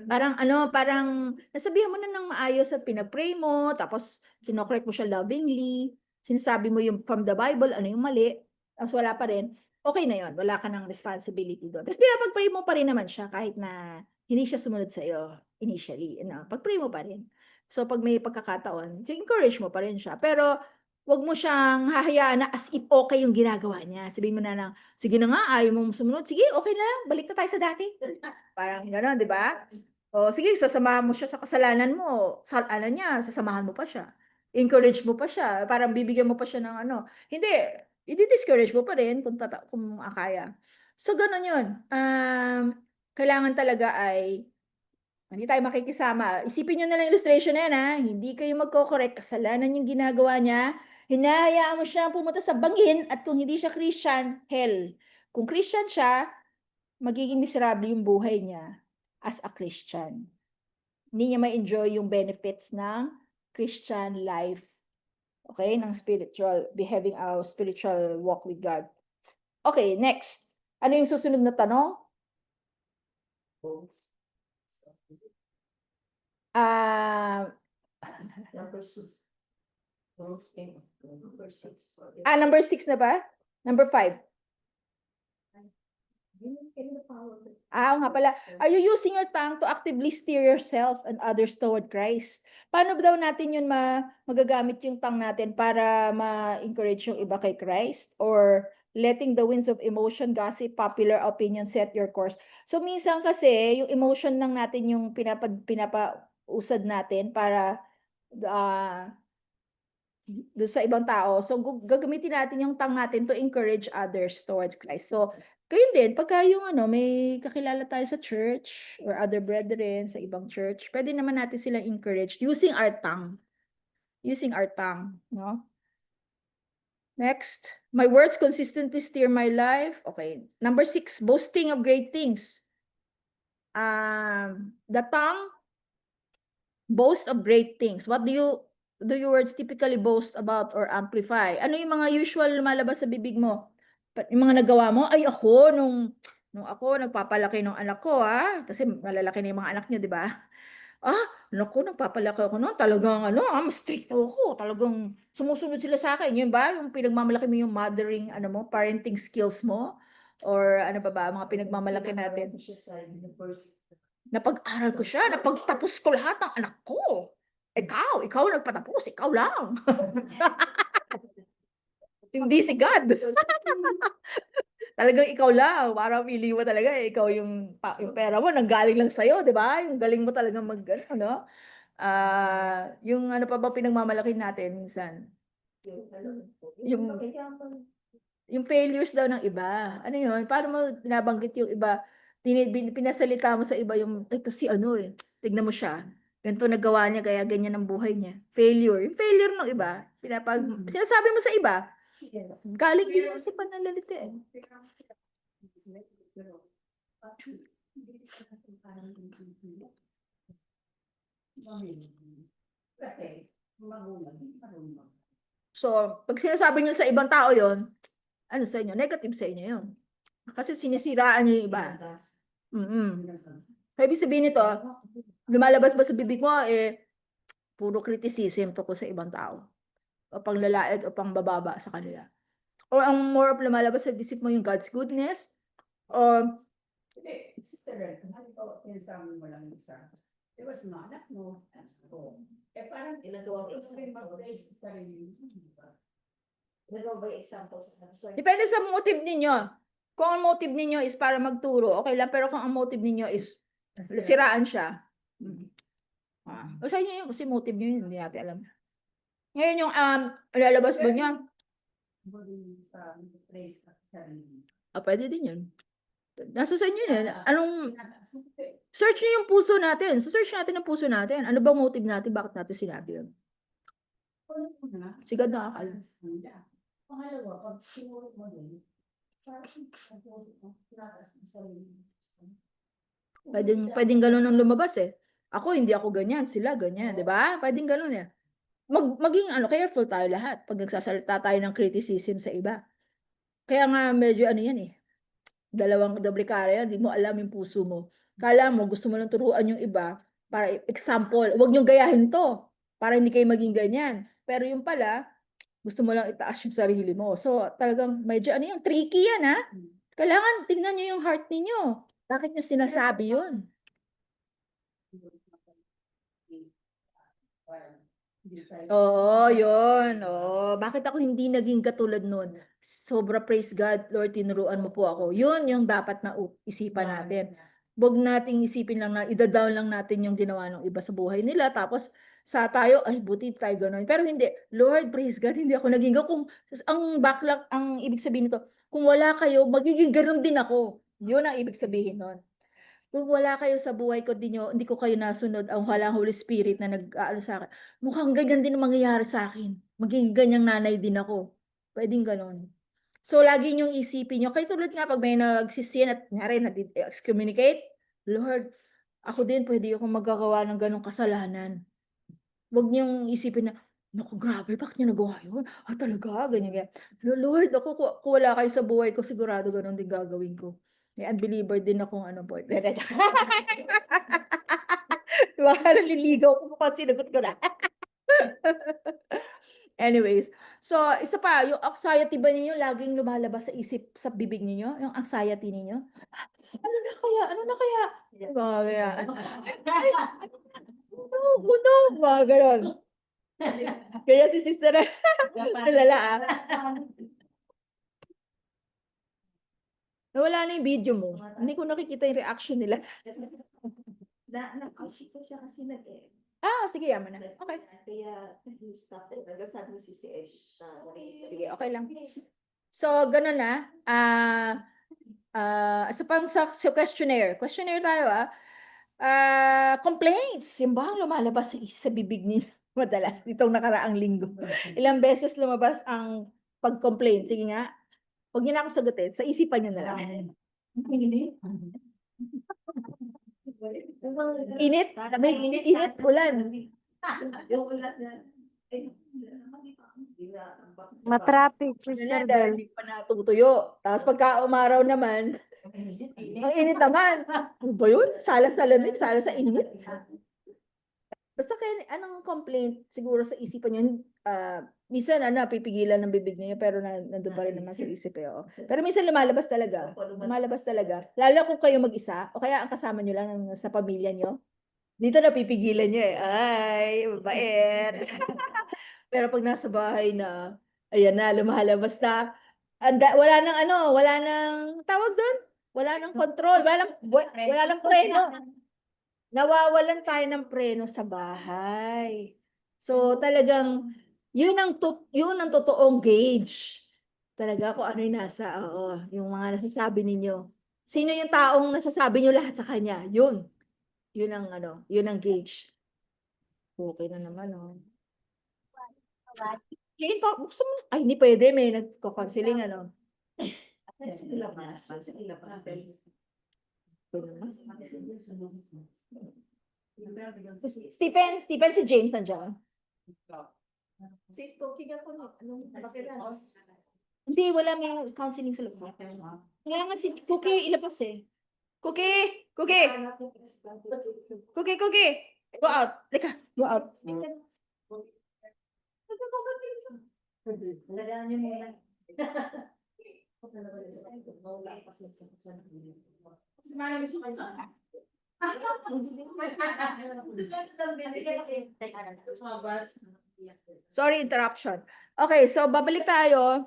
Parang nasabihan mo na ng maayos at pinag-pray mo, tapos kinokorek mo siya lovingly, sinasabi mo yung from the Bible, ano yung mali, tapos wala pa rin, okay na yon, wala ka ng responsibility doon. Tapos pinapag-pray mo pa rin naman siya kahit na hindi siya sumunod sa iyo initially, pag-pray mo pa rin. So pag may pagkakataon, encourage mo pa rin siya. Pero wag mo siyang hahayaan na as if okay yung ginagawa niya. Sabihin mo na lang, sige na nga, ayaw mong sumunod, sige, okay na lang, balik na tayo sa dati. Parang gano'n, di ba? O sige, sasamahan mo siya sa kasalanan mo, sasamahan mo pa siya. Encourage mo pa siya, parang bibigyan mo pa siya ng Hindi, i-discourage mo pa rin kung akaya. So gano'n 'yun. Kailangan talaga ay hindi tayo makikisama. Isipin niyo na lang illustration na 'yan, hindi kayo magko-correct, kasalanan yung ginagawa niya, hinahayaan mo siyang pumunta sa bangin at kung hindi siya Christian, hell. Kung Christian siya, magiging miserable yung buhay niya as a Christian. Hindi niya ma-enjoy yung benefits ng Christian life. Okay? Ng having a spiritual walk with God. Okay, next. Ano yung susunod na tanong? Number 6. Number 6. Number 6 na ba? Number 5. Oo nga pala. Are you using your tongue to actively steer yourself and others toward Christ? Paano daw natin yun magagamit yung tongue natin para ma-encourage yung iba kay Christ? Or letting the winds of emotion, gossip, popular opinion set your course? So minsan kasi, yung emotion lang natin yung pinapausad natin para doon sa ibang tao. So, gagamitin natin yung tongue natin to encourage others towards Christ. So, gayon din, pagka yung may kakilala tayo sa church or other brethren sa ibang church, pwede naman natin silang encourage using our tongue. Using our tongue, no? Next, my words consistently steer my life. Okay. Number 6, boasting of great things. The tongue boast of great things. What do your words typically boast about or amplify? Ano yung mga usual lumalabas sa bibig mo? Yung mga nagawa mo, ay ako, nung Nung ako nagpapalaki ng anak ko, kasi malalaki na yung mga anak niya, 'di ba? Naku, nagpapalaki ako no'n talagang ano, mas stricto ako, talagang sumusunod sila sa'kin. 'Yun ba yung pinagmamalaki mo yung mothering ano mo, parenting skills mo or ano pa ba, mga pinagmamalaki natin. Siya sa university. Napag-aral ko siya, napagtapos ko lahat ng anak ko. Ikaw nagpatapos, ikaw lang. Hindi si God. Talagang ikaw lang, parang feeling mo talaga, ikaw yung pera mo nanggaling lang sa'yo, 'di ba? Yung galing mo talagang mag-ano 'no, yung ano pa bang pinagmamalaki natin minsan, Yung ano, yung mayayaman. yung failures daw ng iba. Ano yun, paano mo binabanggit yung iba, pinasalita mo sa iba yung, "Ito si ano, tignan mo siya, ganito nagawa niya kaya ganyan ang buhay niya." Yung failure ng iba, sinasabi mo sa iba, galing din yun sa pananalita, So, 'pag sinasabi niyo sa ibang tao yon, ano sa inyo, negative sa inyo yun. Kasi sinisiraan niyo yung iba. So, ibig sabihin nito, lumalabas ba sa bibig mo, puro criticism tungkol sa ibang tao, o panglalait o pangbababa sa kanila. O ang more of lumalabas sa isip mo yung God's goodness, o Hindi, sister, halimbawa, sinasabi mo lang isa. Diba, mga anak mo, parang Ginagawa ko ikaw rin mag-praise sa sarili mo, di ba? Ginagawa ba yung examples na depende sa motive ninyo. Kung ang motive ninyo is para magturo, okay lang. Pero kung ang motive ninyo is siraan siya, o sa inyo yun, kasi motive nyo yun, hindi natin alam. Ngayon yung lalabas ba niya, Sa praise sa sarili mo. pwede din yun. Nasa sa inyo yun. Search nyo yung puso natin. Search natin ang puso natin. Ano ba motive natin? Bakit natin sinabi yun? Si God nakakaalam. Pangalawa, pag sinuri mo din, parang tinataas mo sarili mo. Pwedeng ganun ang lumabas Ako, hindi ako ganyan. Sila ganyan. Di ba? Pwedeng ganun maging careful tayo lahat pag nagsasalita tayo ng criticism sa iba. Kaya nga medyo ano yan dalawang doble cara yan, di mo alam yung puso mo. Kala mo, gusto mo lang turuan yung iba para example, huwag niyong gayahin to para hindi kayo maging ganyan. Pero yung pala, gusto mo lang itaas yung sarili mo. So talagang medyo tricky yan Kailangan tingnan niyo yung heart ninyo. Bakit niyo sinasabi yun? Oo, yun. Bakit ako hindi naging katulad nun? Sobra praise God, Lord, tinuruan mo po ako. Yun yung dapat na isipan natin. Huwag nating isipin lang na ida-down lang natin yung ginawa ng iba sa buhay nila. Tapos sa tayo, ay buti tayo ganun. Pero hindi, Lord, praise God, hindi ako naging ganun. Ang ibig sabihin nito, kung wala kayo, magiging ganun din ako. Yun ang ibig sabihin nun. Kung wala kayo sa buhay ko, hindi ko kayo nasunod, ang walang Holy Spirit na nag-aano sa akin, mukhang ganyan din ang mangyayari sa akin. Magiging ganyang nanay din ako. Pwedeng ganon. So, lagi niyong isipin niyo, kaya tulad nga pag may nagsisin at nyari na-excommunicate, Lord, ako din pwede akong magagawa ng ganong kasalanan. Huwag niyong isipin na, naku, grabe, bakit niya nagawa yun? Talaga, ganyan, ganyan. Lord, ako, kung wala kayo sa buhay ko, sigurado ganon din gagawin ko. May unbeliever din akong boyfriend. Baka naliligaw ko mukhang sinagot ko na. Anyways, so isa pa, yung anxiety ba ninyo laging lumalabas sa isip, sa bibig ninyo? Yung anxiety ninyo? Ano na kaya? Ano na kaya? Mga kaya. Ay, no, mga ganon. Kaya si sister na, nalala Nawala na yung video mo. Hindi ko nakikita yung reaction nila. Na-ouchie ko siya kasi Sige, yaman na. Okay. Kaya nag-stop ko. Nagasabi si Esh. Sige, okay lang. So, ganun na. Isa pang sa questionnaire. Questionnaire tayo complaints. Yung ba ang lumalabas sa bibig niyo madalas nitong nakaraang linggo? Ilang beses lumabas ang pag-complain? Sige nga. Huwag niyo na ako sagutin. Sa isipan niyo na lang. Init? May init? Ulan? Yung ulat na, Matraffic, Sister Dahil Del. hindi pa natutuyo. Tapos pagka umaraw naman, Ang init naman. Ano ba yun? Sala sa lamig, sala sa init. Basta kaya anong complaint siguro sa isipan niyo, minsan pipigilan ng bibig niya pero nandun pa rin naman sa isip eh. Oo. Pero minsan lumalabas talaga. Lumalabas talaga. Lalo kung kayo mag-isa o kaya ang kasama niyo lang sa pamilya niyo. Dito napipigilan niyo eh. Ay, mabait. Pero pag nasa bahay na, ayan na, lumalabas na. Wala nang wala nang tawag doon. Wala nang control, wala nang preno. Nawawalan tayo ng preno sa bahay. So talagang yun ang totoong gauge. Talaga kung ano yung yung mga nasasabi ninyo. Sino yung taong nasasabi niyo lahat sa kanya? Yun. Yun ang gauge. Okay na naman, oh. Jane, gusto mo? Ay, hindi pwede. May nagko-counseling, Stephen, si James nandiyan. Sis, cooking ako no. Anong pakilas? Hindi, wala may counseling sa loob. Kailangan si Cookie ilabas eh. Cookie! Cookie! Cookie, Cookie! Go out. Lika, go out. Alagaan niyo muna. Sorry, interruption. Okay, so babalik tayo.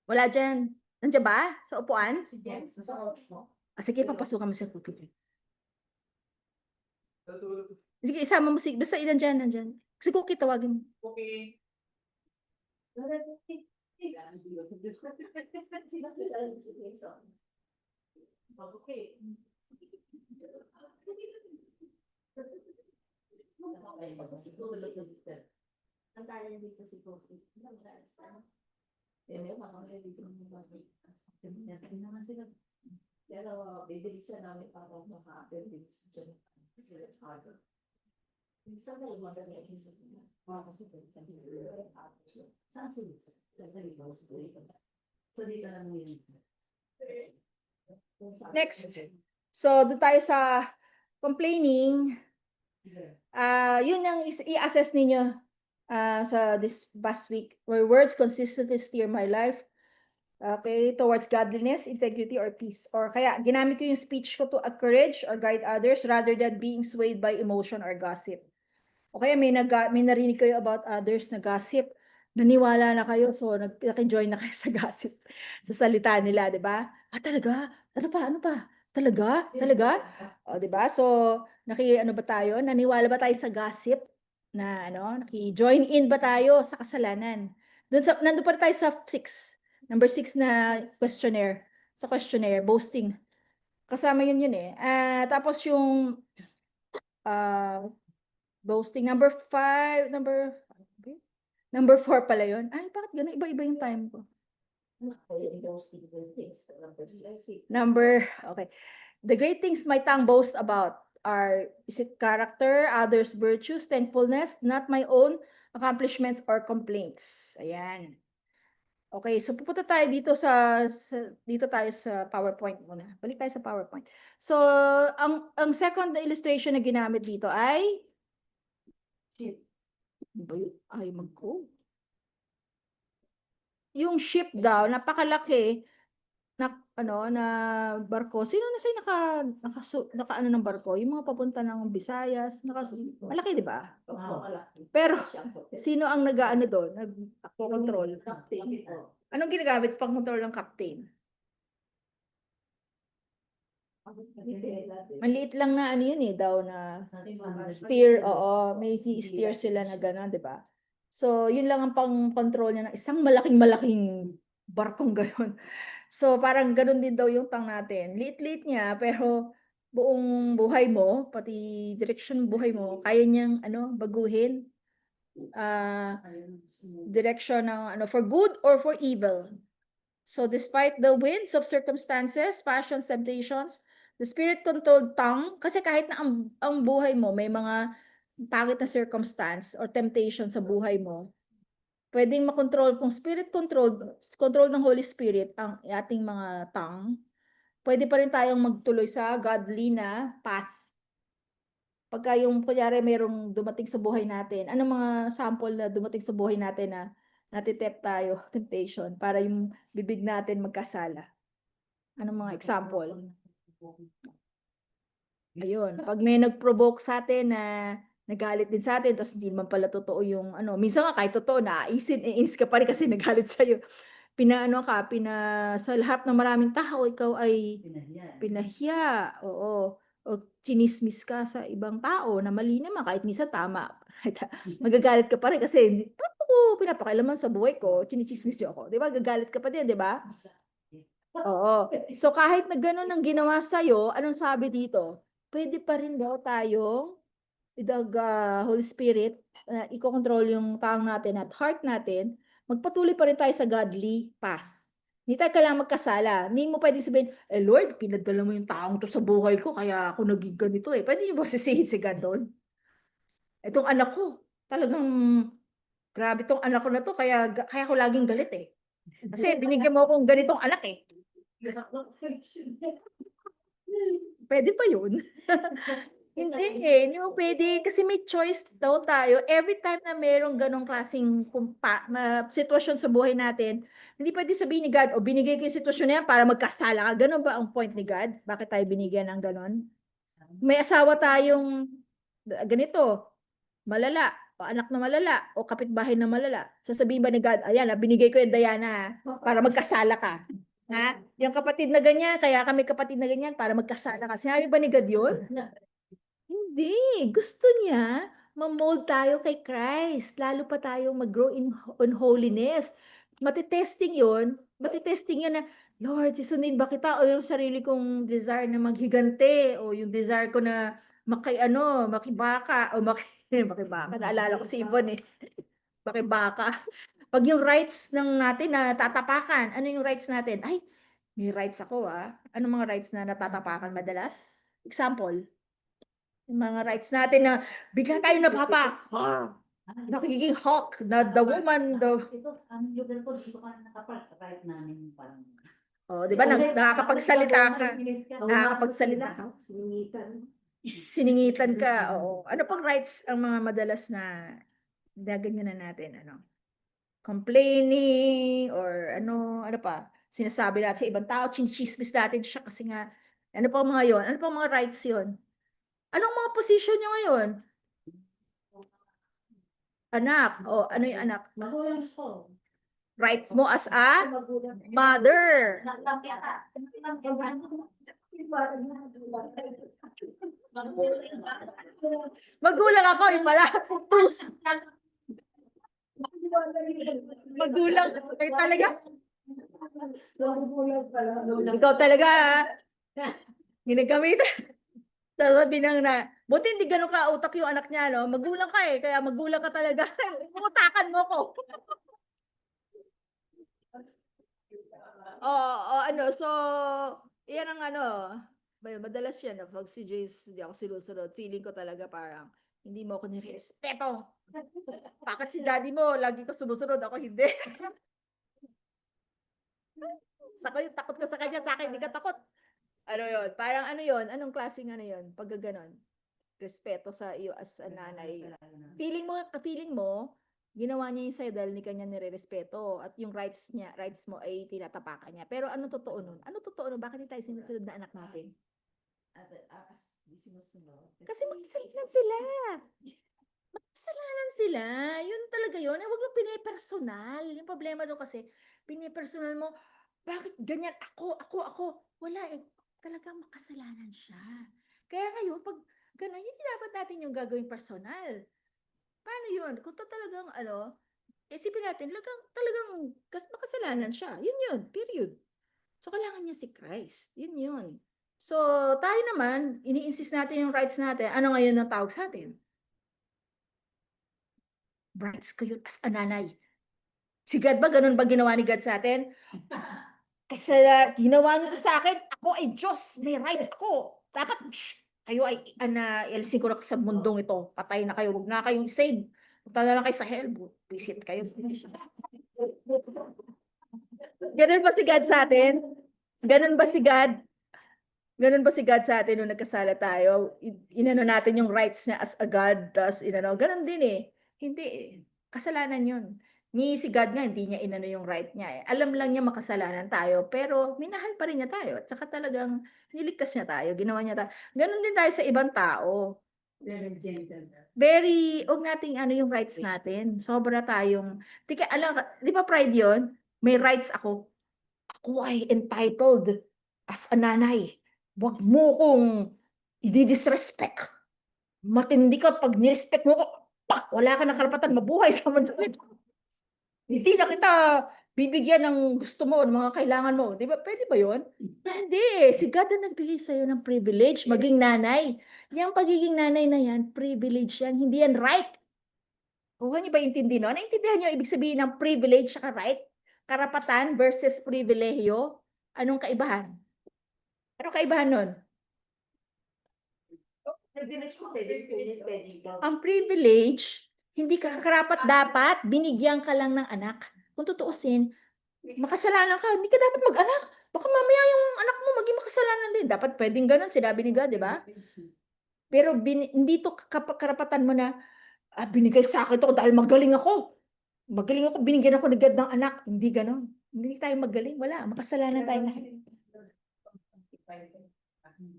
Wala dyan. Nandiyan ba? Sa upuan? Sige, papasukan mo sa Cookie. Sige, isama mo si... Basta nandyan. Si Cookie, tawagin mo. Okay. Ang tayo dito si Coffee. Pero bibilisan namin para maka-attendance dyan. Minsan na yung mga saan sila? So dito lang yun. Next. So, doon tayo sa complaining. Yun ang i-assess ninyo sa this past week. Where words consistently steer my life. Okay, towards godliness, integrity, or peace. Or kaya, ginamit ko yung speech ko to encourage or guide others rather than being swayed by emotion or gossip. O kaya may narinig kayo about others na gossip, naniwala na kayo, so nag-join na kayo sa gossip, sa salita nila, di ba? Talaga? Ano pa? Talaga? O, di ba? So, ba tayo? Naniwala ba tayo sa gossip? Na naki-join in ba tayo sa kasalanan? Nandun pa tayo sa 6. Number 6 na questionnaire. Sa questionnaire, boasting. Kasama yun eh. Tapos yung boasting. Number 4 pala yun. Ay, bakit gano'n? Iba-iba yung time ko. Okay. The great things my tongue boasts about are, is it character, others' virtues, thankfulness, not my own accomplishments or complaints. Ayan. Okay, so pupunta tayo dito dito tayo sa PowerPoint muna. Balik tayo sa PowerPoint. So, ang second illustration na ginamit dito ay ay mag-go. Yung ship daw, napakalaki na na barko. Sino na sa'yo naka ng barko? Yung mga papunta ng Visayas, malaki, di ba? Pero sino ang doon? Nagko-control? Anong ginagamit pang control ng captain? Maliit lang na yun daw na steer, oo, may steer sila na gano'n, di ba? So, yun lang ang pang-control niya ng isang malaking barkong gano'n. So, parang gano'n din daw yung tang natin. Liit-liit niya, pero buong buhay mo, pati direction buhay mo, kaya niyang baguhin. Direction ng for good or for evil. So, despite the winds of circumstances, passions, temptations, the spirit-controlled tongue, kasi kahit na ang buhay mo, may mga pangit na circumstance or temptation sa buhay mo, pwedeng makontrol kung spirit control ng Holy Spirit ang ating mga tongue, pwede pa rin tayong magtuloy sa godly na path. Pagka yung kunyari merong dumating sa buhay natin, anong mga sample na dumating sa buhay natin na natitempt tayo, temptation, para yung bibig natin magkasala? Anong mga example? Ayun, pag may nag-provoke sa atin na nagalit din sa atin, tapos hindi naman pala totoo yung ano, minsan nga kahit totoo, iinis ka pa rin kasi nagalit sa'yo. Sa lahat ng maraming tao, ikaw ay pinahiya, oo. O chinismis ka sa ibang tao na mali naman, kahit minsan tama. Magagalit ka pa rin kasi, paano ko pinapakailaman sa buhay ko, chinichismis niyo ako. Di ba? Gagalit ka pa din, di ba? Oo. So kahit na gano'n ang ginawa sa'yo, anong sabi dito? Pwede pa rin daw tayong with the Holy Spirit, ikokontrol yung taong natin at heart natin, magpatuloy pa rin tayo sa godly path. Hindi tayo kailangan magkasala. Hindi mo pwedeng sabihin, Lord, pinadala mo yung taong to sa buhay ko, kaya ako naging ganito eh. Pwede niyo ba sisihin si God doon? Itong anak ko, talagang grabe tong anak ko na to, kaya ako laging galit eh. Kasi binigyan mo akong ganitong anak eh. Pwede pa yun? Hindi eh, hindi mo pwede kasi may choice daw tayo. Every time na merong ganong klaseng sitwasyon sa buhay natin, hindi pwede sabihin ni God, o binigay ko yung sitwasyon na yan para magkasala ka. Ganon ba ang point ni God? Bakit tayo binigyan ng ganon? May asawa tayong ganito, malala, o anak na malala, o kapitbahay na malala. Sasabihin ba ni God, ayan, binigay ko yung Diana para magkasala ka. Ha? Yung kapatid na ganyan, kaya kami kapatid na ganyan para magkasala ka. Sinabi ba ni God yun? Hindi. Gusto niya ma-mold tayo kay Christ. Lalo pa tayong mag-grow on holiness. Matitesting yun na, Lord, sisundin ba kita o yung sarili kong desire na maghigante o yung desire ko na makibaka o makibaka. Naalala ko si Yvonne eh. Makibaka. Pag yung rights natin na tatapakan, ano yung rights natin? Ay, may rights ako ah. Ano mga rights na natatapakan madalas? Example. Yung mga rights natin na bigla tayo nakikiging hawk na the woman, Ito, ang lugar ko, dito ka nakapag-right namin parang. oh, di ba, nakakapagsalita ka. Nakakapagsalita ka. Siningitan. Siningitan ka, oo. Ano pang rights ang mga madalas na ganyan na natin, complaining, or ano pa, sinasabi natin sa ibang tao, chinchismis natin siya kasi nga, ano pa mga yon? Ano pa mga rights yon? Anong mga position nyo ngayon? Anak. O, ano yung anak? Magulang ko. Rights mo as a mother. Magulang ako, yung pala. Magulang. Kayo talaga? Ikaw talaga, ginagamit. Sasabi nang buti hindi ganun ka utak yung anak niya, no? Magulang ka eh, kaya magulang ka talaga. Umutakan mo ko. So, yan ang madalas yan, pag si James, hindi ako sinusunod, feeling ko talaga parang, hindi mo ako nirespeto. Bakit si daddy mo, lagi ko sumusunod, ako hindi. Saka yung takot ka sa kanya, sa akin, hindi ka takot. Ano yun? Parang ano yun? Anong klaseng yun? Pag ganon. Respeto sa iyo as a nanay. Feeling mo, ginawa niya yung sa'yo dahil ni kanya nire-respeto at yung rights mo ay tinatapakan niya. Pero anong totoo nun? Bakit hindi tayo sinusunod na anak natin? Kasi magkasalanan sila. Yun talaga yun. Huwag yung pinipersonal. Yung problema doon kasi, pinipersonal mo, bakit ganyan ako? Wala eh. Talagang makasalanan siya. Kaya ngayon, pag gano'n, hindi dapat natin yung gagawing personal. Paano yun? Kung talagang, isipin natin, talagang makasalanan siya. Yun, period. So, kailangan niya si Christ. Yun. So, tayo naman, ini-insist natin yung rights natin. Ano ngayon ang tawag sa atin? Rights ko yun as a nanay. Si God ba, ganun ba ginawa ni God sa atin? Kasi ginawa niyo to sa akin, ako ay Diyos, may rights ako. Dapat, kayo ay, alisin ko na sa mundong ito, patay na kayo, huwag na kayong save. Punta na lang kayo sa hell, visit kayo. Ganun ba si God sa atin? Ganun ba si God? Ganun ba si God sa atin nung nagkasala tayo? Inano natin yung rights niya as a God, tas inano, ganun din eh. Hindi eh. Kasalanan yun. Ni si God nga, hindi niya inano yung right niya eh. Alam lang niya makasalanan tayo, pero minahal pa rin niya tayo. At saka talagang niligtas niya tayo, ginawa niya tayo. Ganun din tayo sa ibang tao. Very gentle. Huwag nating ano yung rights natin. Sobra tayong, tika, alam, di ba pride yun? May rights ako. Ako ay entitled as a nanay. Huwag mo kong i-disrespect. Matindi ka pag nirespect mo ko, pak, wala ka ng karapatan mabuhay sa mundo nito. Hindi na kita bibigyan ng gusto mo, ng mga kailangan mo. Di ba? Pwede ba yun? Hindi. Si God ang nagbigay sa'yo ng privilege, maging nanay. Yung pagiging nanay na yan, privilege yan. Hindi yan right. Huwag niyo ba intindi no? Naintindihan niyo ibig sabihin ng privilege at right? Karapatan versus pribilehiyo? Anong kaibahan? Anong kaibahan nun? Privilege ko, pwede ikaw. Ang privilege, hindi ka karapat dapat, binigyan ka lang ng anak. Kung tutuusin, makasalanan ka, hindi ka dapat mag-anak. Baka mamaya yung anak mo maging makasalanan din. Dapat pwedeng ganun, sinabi ni God, di ba? Pero hindi to karapatan mo na, binigay sa akin to dahil magaling ako. Magaling ako, binigyan ako ni God ng anak. Hindi ganun. Hindi tayo magaling. Wala, makasalanan tayo lahat.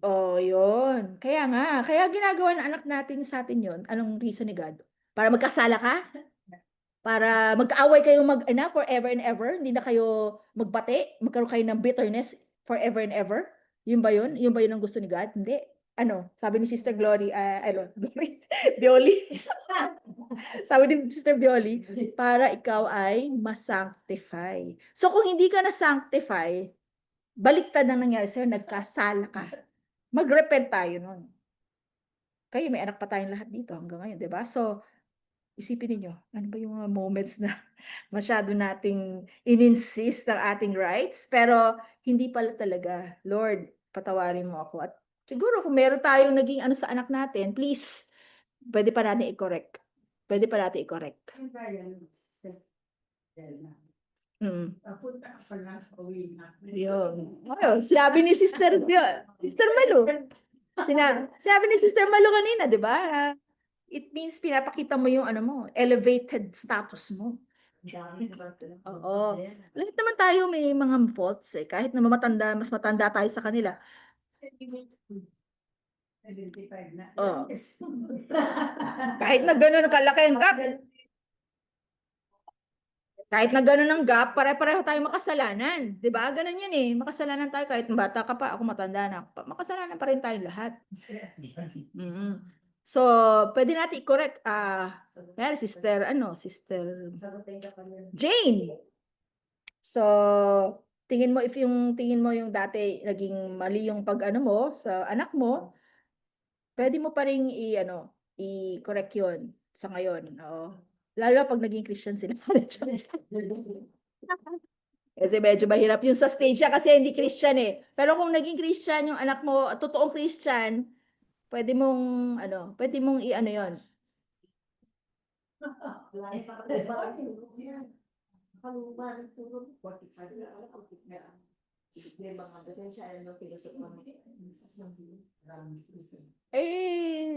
Oh, yun. Kaya nga, kaya ginagawa ng anak natin sa atin yun. Anong reason ni God? Para magkasala ka? Para magkaaway kayo mag-anak forever and ever? Hindi na kayo magbate? Magkaroon kayo ng bitterness forever and ever? Yun ba yun? Yun ba yun ang gusto ni God? Hindi. Ano? Sabi ni Sister Glory, Glory, Bioli. Sabi ni Sister Bioli, para ikaw ay masanctify. So kung hindi ka na-sanctify, baliktad ang nangyari sa'yo, nagkasala ka. Mag-repent tayo nun. Kayo, may anak pa tayong lahat dito hanggang ngayon, di ba? So, isipin niyo, ano ba yung mga moments na masyado nating in-insist ang ating rights, pero hindi pala talaga. Lord, patawarin mo ako. At siguro kung meron tayong naging ano sa anak natin, please, pwede pa natin i-correct. Pwede pa natin i-correct. Ang bayan, sister Delma. Mm. Punta ka pa lang sa uwi na. Yun. Ayun, sinabi ni Sister Malu. Sinabi ni Sister Malu kanina, di ba? It means pinapakita mo yung ano mo, elevated status mo. Oo. Lahat naman tayo may mga faults eh. Kahit na mas matanda tayo sa kanila. 75 na. Oo. Kahit na gano'n kalaki ang gap. Kahit na gano'n ang gap, pare-pareho tayo makasalanan. Di ba? Ganun yun eh. Makasalanan tayo kahit bata ka pa, ako matanda na. Makasalanan pa rin tayong lahat. Mm-hmm. So, pwede natin i-correct. Sister Jane. So, tingin mo yung dati naging mali yung pag-ano mo sa anak mo, pwede mo pa rin i-correct yun sa ngayon. Oo. Lalo pag naging Christian sila. Kasi medyo mahirap yung sa stage siya kasi hindi Christian eh. Pero kung naging Christian yung anak mo, totoong Christian, pwede mong i-ano yun.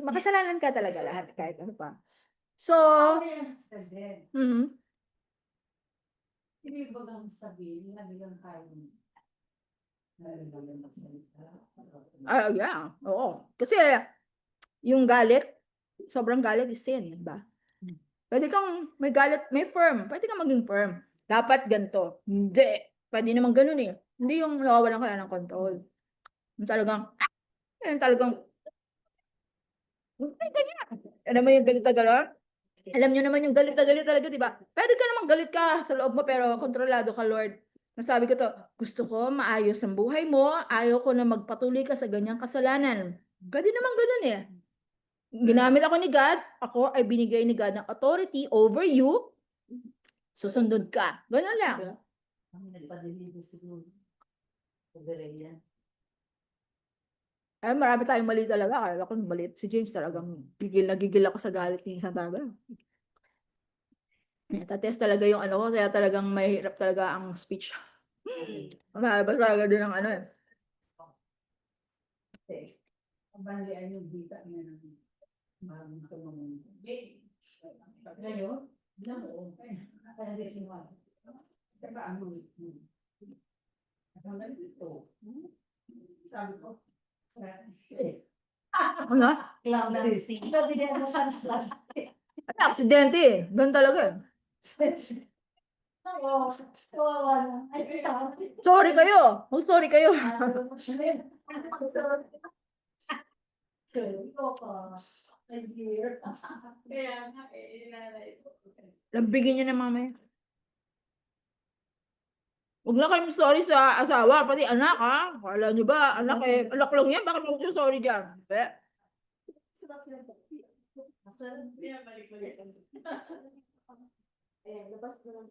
Makasalanan ka talaga lahat kahit ano pa. So, Hindi ba lang sabihin na bilang tayo? Yeah, oo. Kasi yung galit, sobrang galit is sin, ba? Pwede kang may galit, may firm. Pwede kang maging firm. Dapat ganito. Hindi. Pwede naman ganun eh. Hindi yung nawawalan ka na ng control. Yung talagang, alam mo yung galit na gano'n? Alam nyo naman yung galit na galit talaga, di ba? Pwede ka naman galit ka sa loob mo, pero kontrolado ka, Lord. Nasabi ko to, gusto ko maayos ang buhay mo, ayaw ko na magpatuloy ka sa ganyang kasalanan. Pwede naman ganun eh. Ginamit ako ni God, ako ay binigay ni God ng authority over you, susundod ka. Ganun lang. Marami tayong mali talaga. Kaya ako mali. Si James talagang gigil na gigil ako sa galit ni isang talaga. Natetest talaga yung ano ko, kaya talagang mahirap talaga ang speech. Mahaba talaga din ang ano eh. Ang banlian yung dita niya ng maraming tumulong. Ngayon, Kaya di sinuwa. Diba ano? Ako na dito. Sabi ko, Ano? Clown dancing. Sabi din mo sa slash. Ano, aksidente eh. Ganun talaga eh. Oo, kawawa na. Ay, ito. Sorry kayo. Oh, sorry kayo. kaya nga inanay ko. Lambigin niyo na mamaya. Huwag na kayong sorry sa asawa, pati anak ha. Kala niyo ba, anak eh, anak lang yan, bakit mo sorry dyan? Kaya balik-balik. ayan, labas mo lang.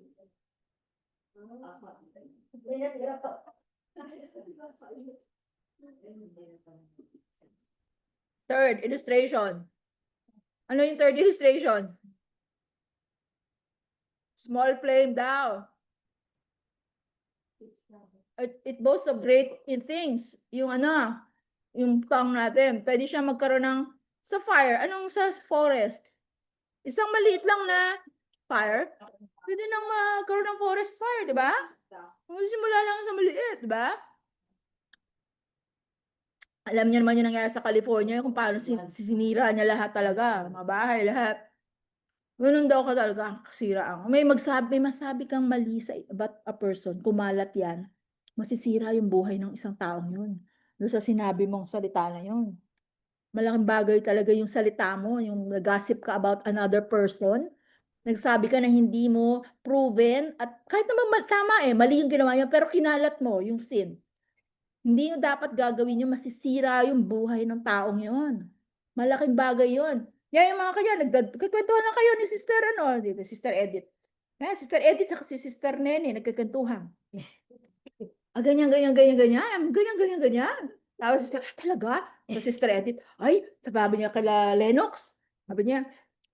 Third illustration. Ano yung third illustration? Small flame daw. It boasts of great in things. Yung ano, yung tongue natin. Pwede siya magkaroon ng sa fire. Anong sa forest? Isang maliit lang na fire. Pwede nang magkaroon ng forest fire, di ba? Simula lang sa maliit, di ba? Alam niya naman yung nangyari sa California, kung paano sinira niya lahat talaga. Mga bahay, lahat. Ganun daw ka talaga ang kasiraan. May masabi kang mali sa about a person, kumalat yan, masisira yung buhay ng isang taong yun. Doon sa sinabi mong salita na yun. Malaking bagay talaga yung salita mo, yung nag-gossip ka about another person. Nagsabi ka na hindi mo proven, at kahit naman tama eh, mali yung ginawa niya, pero kinalat mo yung sin. Hindi yung dapat gagawin yun, masisira yung buhay ng taong yun. Malaking bagay yun. Yan yung mga kanya, nagkikwentuhan lang kayo ni Sister, dito, Sister Edith. Sister Edith saka si Sister Nene, nagkikwentuhan. Ganyan. Tapos Sister, talaga? So Sister Edith, sabi niya kala Lennox, sabi niya,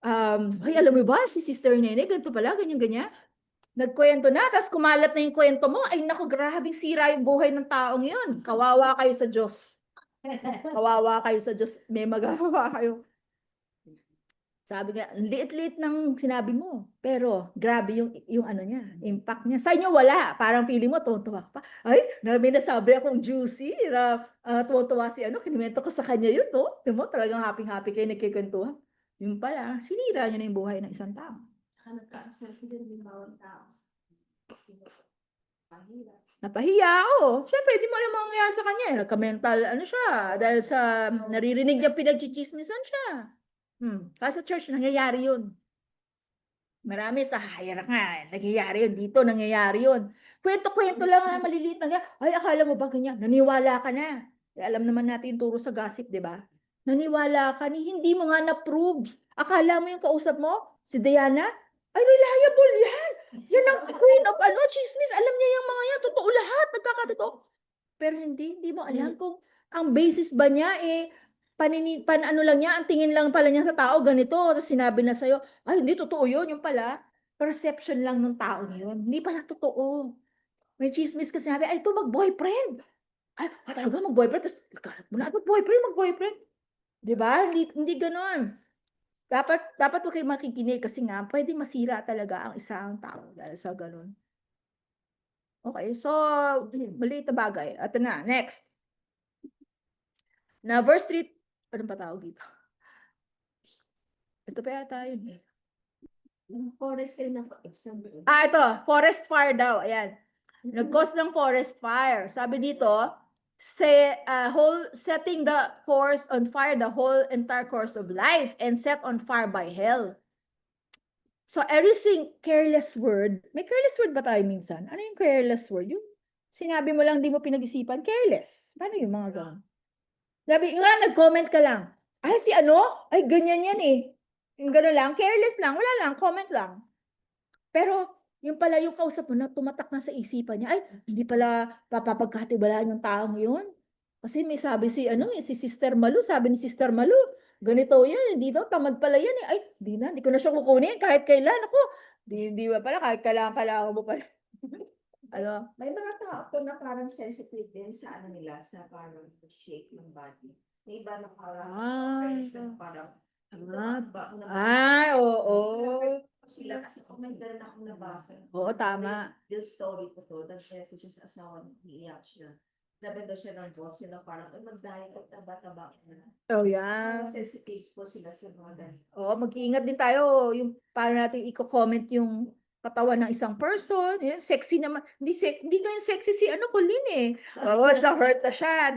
alam mo ba, si Sister Nene, ganito pala, ganyan. Nagkwento na, tapos kumalat na yung kwento mo. Ay naku, grabing sira yung buhay ng taong yun. Kawawa kayo sa Diyos. Kawawa kayo sa Diyos. May magawa kayo. Sabi nga, liit-liit ng sinabi mo. Pero, grabe yung ano niya, impact niya. Sa inyo, wala. Parang feeling mo, tuwa ka pa. May nasabi akong juicy na tuwa si kinimento ko sa kanya yun, no? Tignan mo, talagang happy-happy kayo nagkikwentuhan. Yung pala, sinira niyo na yung buhay ng isang tao. Napahiya ako. Siyempre, di mo alam ang mangyayari sa kanya. Nagka-mental, siya, dahil sa naririnig niya pinagchichismisan siya. Kasi sa church, nangyayari yun. Marami sa higher nga, nangyayari yun. Dito, nangyayari yun. Kwento-kwento lang, maliliit na akala mo ba ganyan? Naniwala ka na. Alam naman natin yung turo sa gossip, di ba? Naniwala ka, hindi mo nga na-prove. Akala mo yung kausap mo, si Diana, reliable yan. Yan ang queen of chismis. Alam niya yung mga yan, totoo lahat, nagkakatotoo. Pero hindi mo alam kung ang basis ba niya lang niya, ang tingin lang pala niya sa tao, ganito, tapos sinabi na sa'yo, hindi totoo yun, yung pala, perception lang ng tao yun, hindi pala totoo. May chismis kasi sinabi, ito mag-boyfriend. Talaga mag-boyfriend, tapos kalat mo na, mag-boyfriend. Diba? Hindi ganon. Dapat huwag kayo makikinig kasi nga, pwede masira talaga ang isang tao dahil sa ganon. Okay, so, maliit na bagay. Ito na, next. Na verse 3, anong pa tawag dito? Ito pa yata yun. Forest kayo ng example. Ito, forest fire daw. Ayan. Nag-cause ng forest fire. Sabi dito, setting the forest on fire, the whole entire course of life, and set on fire by hell. So, every careless word, may careless word ba tayo minsan? Ano yung careless word? Yung sinabi mo lang, di mo pinag-isipan, careless. Paano yung mga gano'n? Sabi, nag-comment ka lang. Si ganyan yan eh. Yung gano'n lang, careless lang, wala lang, comment lang. Pero, yung pala yung kausap mo na tumatak na sa isipan niya, hindi pala papapagkatiwalaan yung taong yun. Kasi may sabi si Sister Malu, sabi ni Sister Malu, ganito yan, hindi daw, tamad pala yan eh. Hindi ko na siya kukunin kahit kailan. Ako, Di ba pala, kahit kailangan mo pala. Ano? May mga tao po na parang sensitive din sa ano nila, sa parang shape ng body. May iba na parang, parang, Oo. sila kasi kung may ganun akong nabasa. Oo, tama. Yung story ko to, that messages asawa iiyak siya. Sabi daw siya ng boss, yun na parang, ay mag-diet at taba-taba ka na. Oh, Parang yeah. sensitive po sila sa mga ganun. Oo, mag-iingat din tayo yung paano natin i-comment yung katawan ng isang person. Yan, sexy naman. Hindi ganyan sexy si ano, Colleen eh. Oo, na-hurt na siya.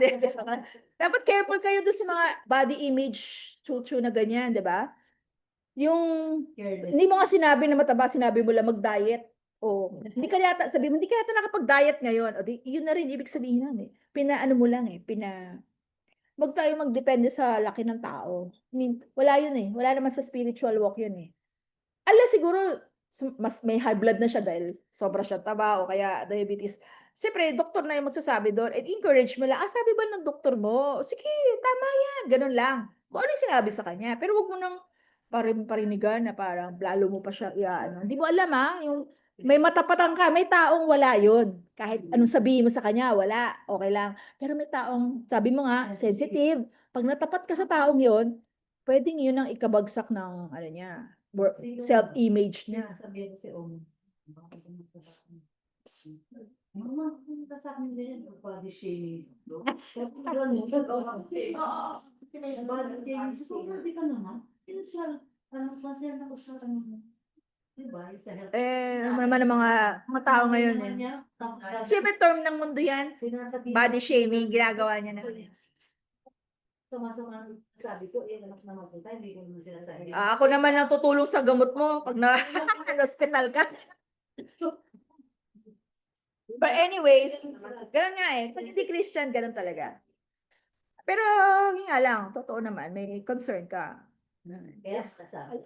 Dapat careful kayo doon sa mga body image chuchu na ganyan, di ba? Yung, hindi mo nga sinabi na mataba, sinabi mo lang mag-diet. O, hindi ka yata, sabi mo, hindi ka yata nakapag-diet ngayon. O, yun na rin ibig sabihin nun eh. Pinaano mo lang eh, wag tayo magdepende sa laki ng tao. I mean, wala yun eh. Wala naman sa spiritual walk yun eh. Siguro, mas may high blood na siya dahil sobra siya taba o kaya diabetes. Siyempre, doktor na yung magsasabi doon. And encourage mo lang, sabi ba ng doktor mo? Sige, tama yan. Ganun lang. Kung ano yung sinabi sa kanya. Pero wag mo nang parinigan na parang lalo mo pa siya, ano. Hindi mo alam yung may matapatan ka, may taong wala yun. Kahit anong sabihin mo sa kanya, wala, okay lang. Pero may taong, sabi mo nga, sensitive. Pag natapat ka sa taong yun, pwedeng yun ang ikabagsak ng, ano niya, self-image niya. Sabihin si Om. Mama, kung sa akin din, body shaming. Sabi ko ganun, oo. Kasi may body shaming. Sabi ko, hindi ka naman. Siya, concern ako sa ano. Diba? Yung sa health. Naman ng mga tao ngayon eh. Siyempre term ng mundo yan. Body shaming, ginagawa niya na. Sama-sama sabi ko, anak na mapunta, hindi ko naman sinasabi. Ako naman ang tutulong sa gamot mo pag hospital ka. But anyways, ganun nga eh. Pag hindi Christian, ganun talaga. Pero, yun nga lang, totoo naman, may concern ka. Kaya sasabi.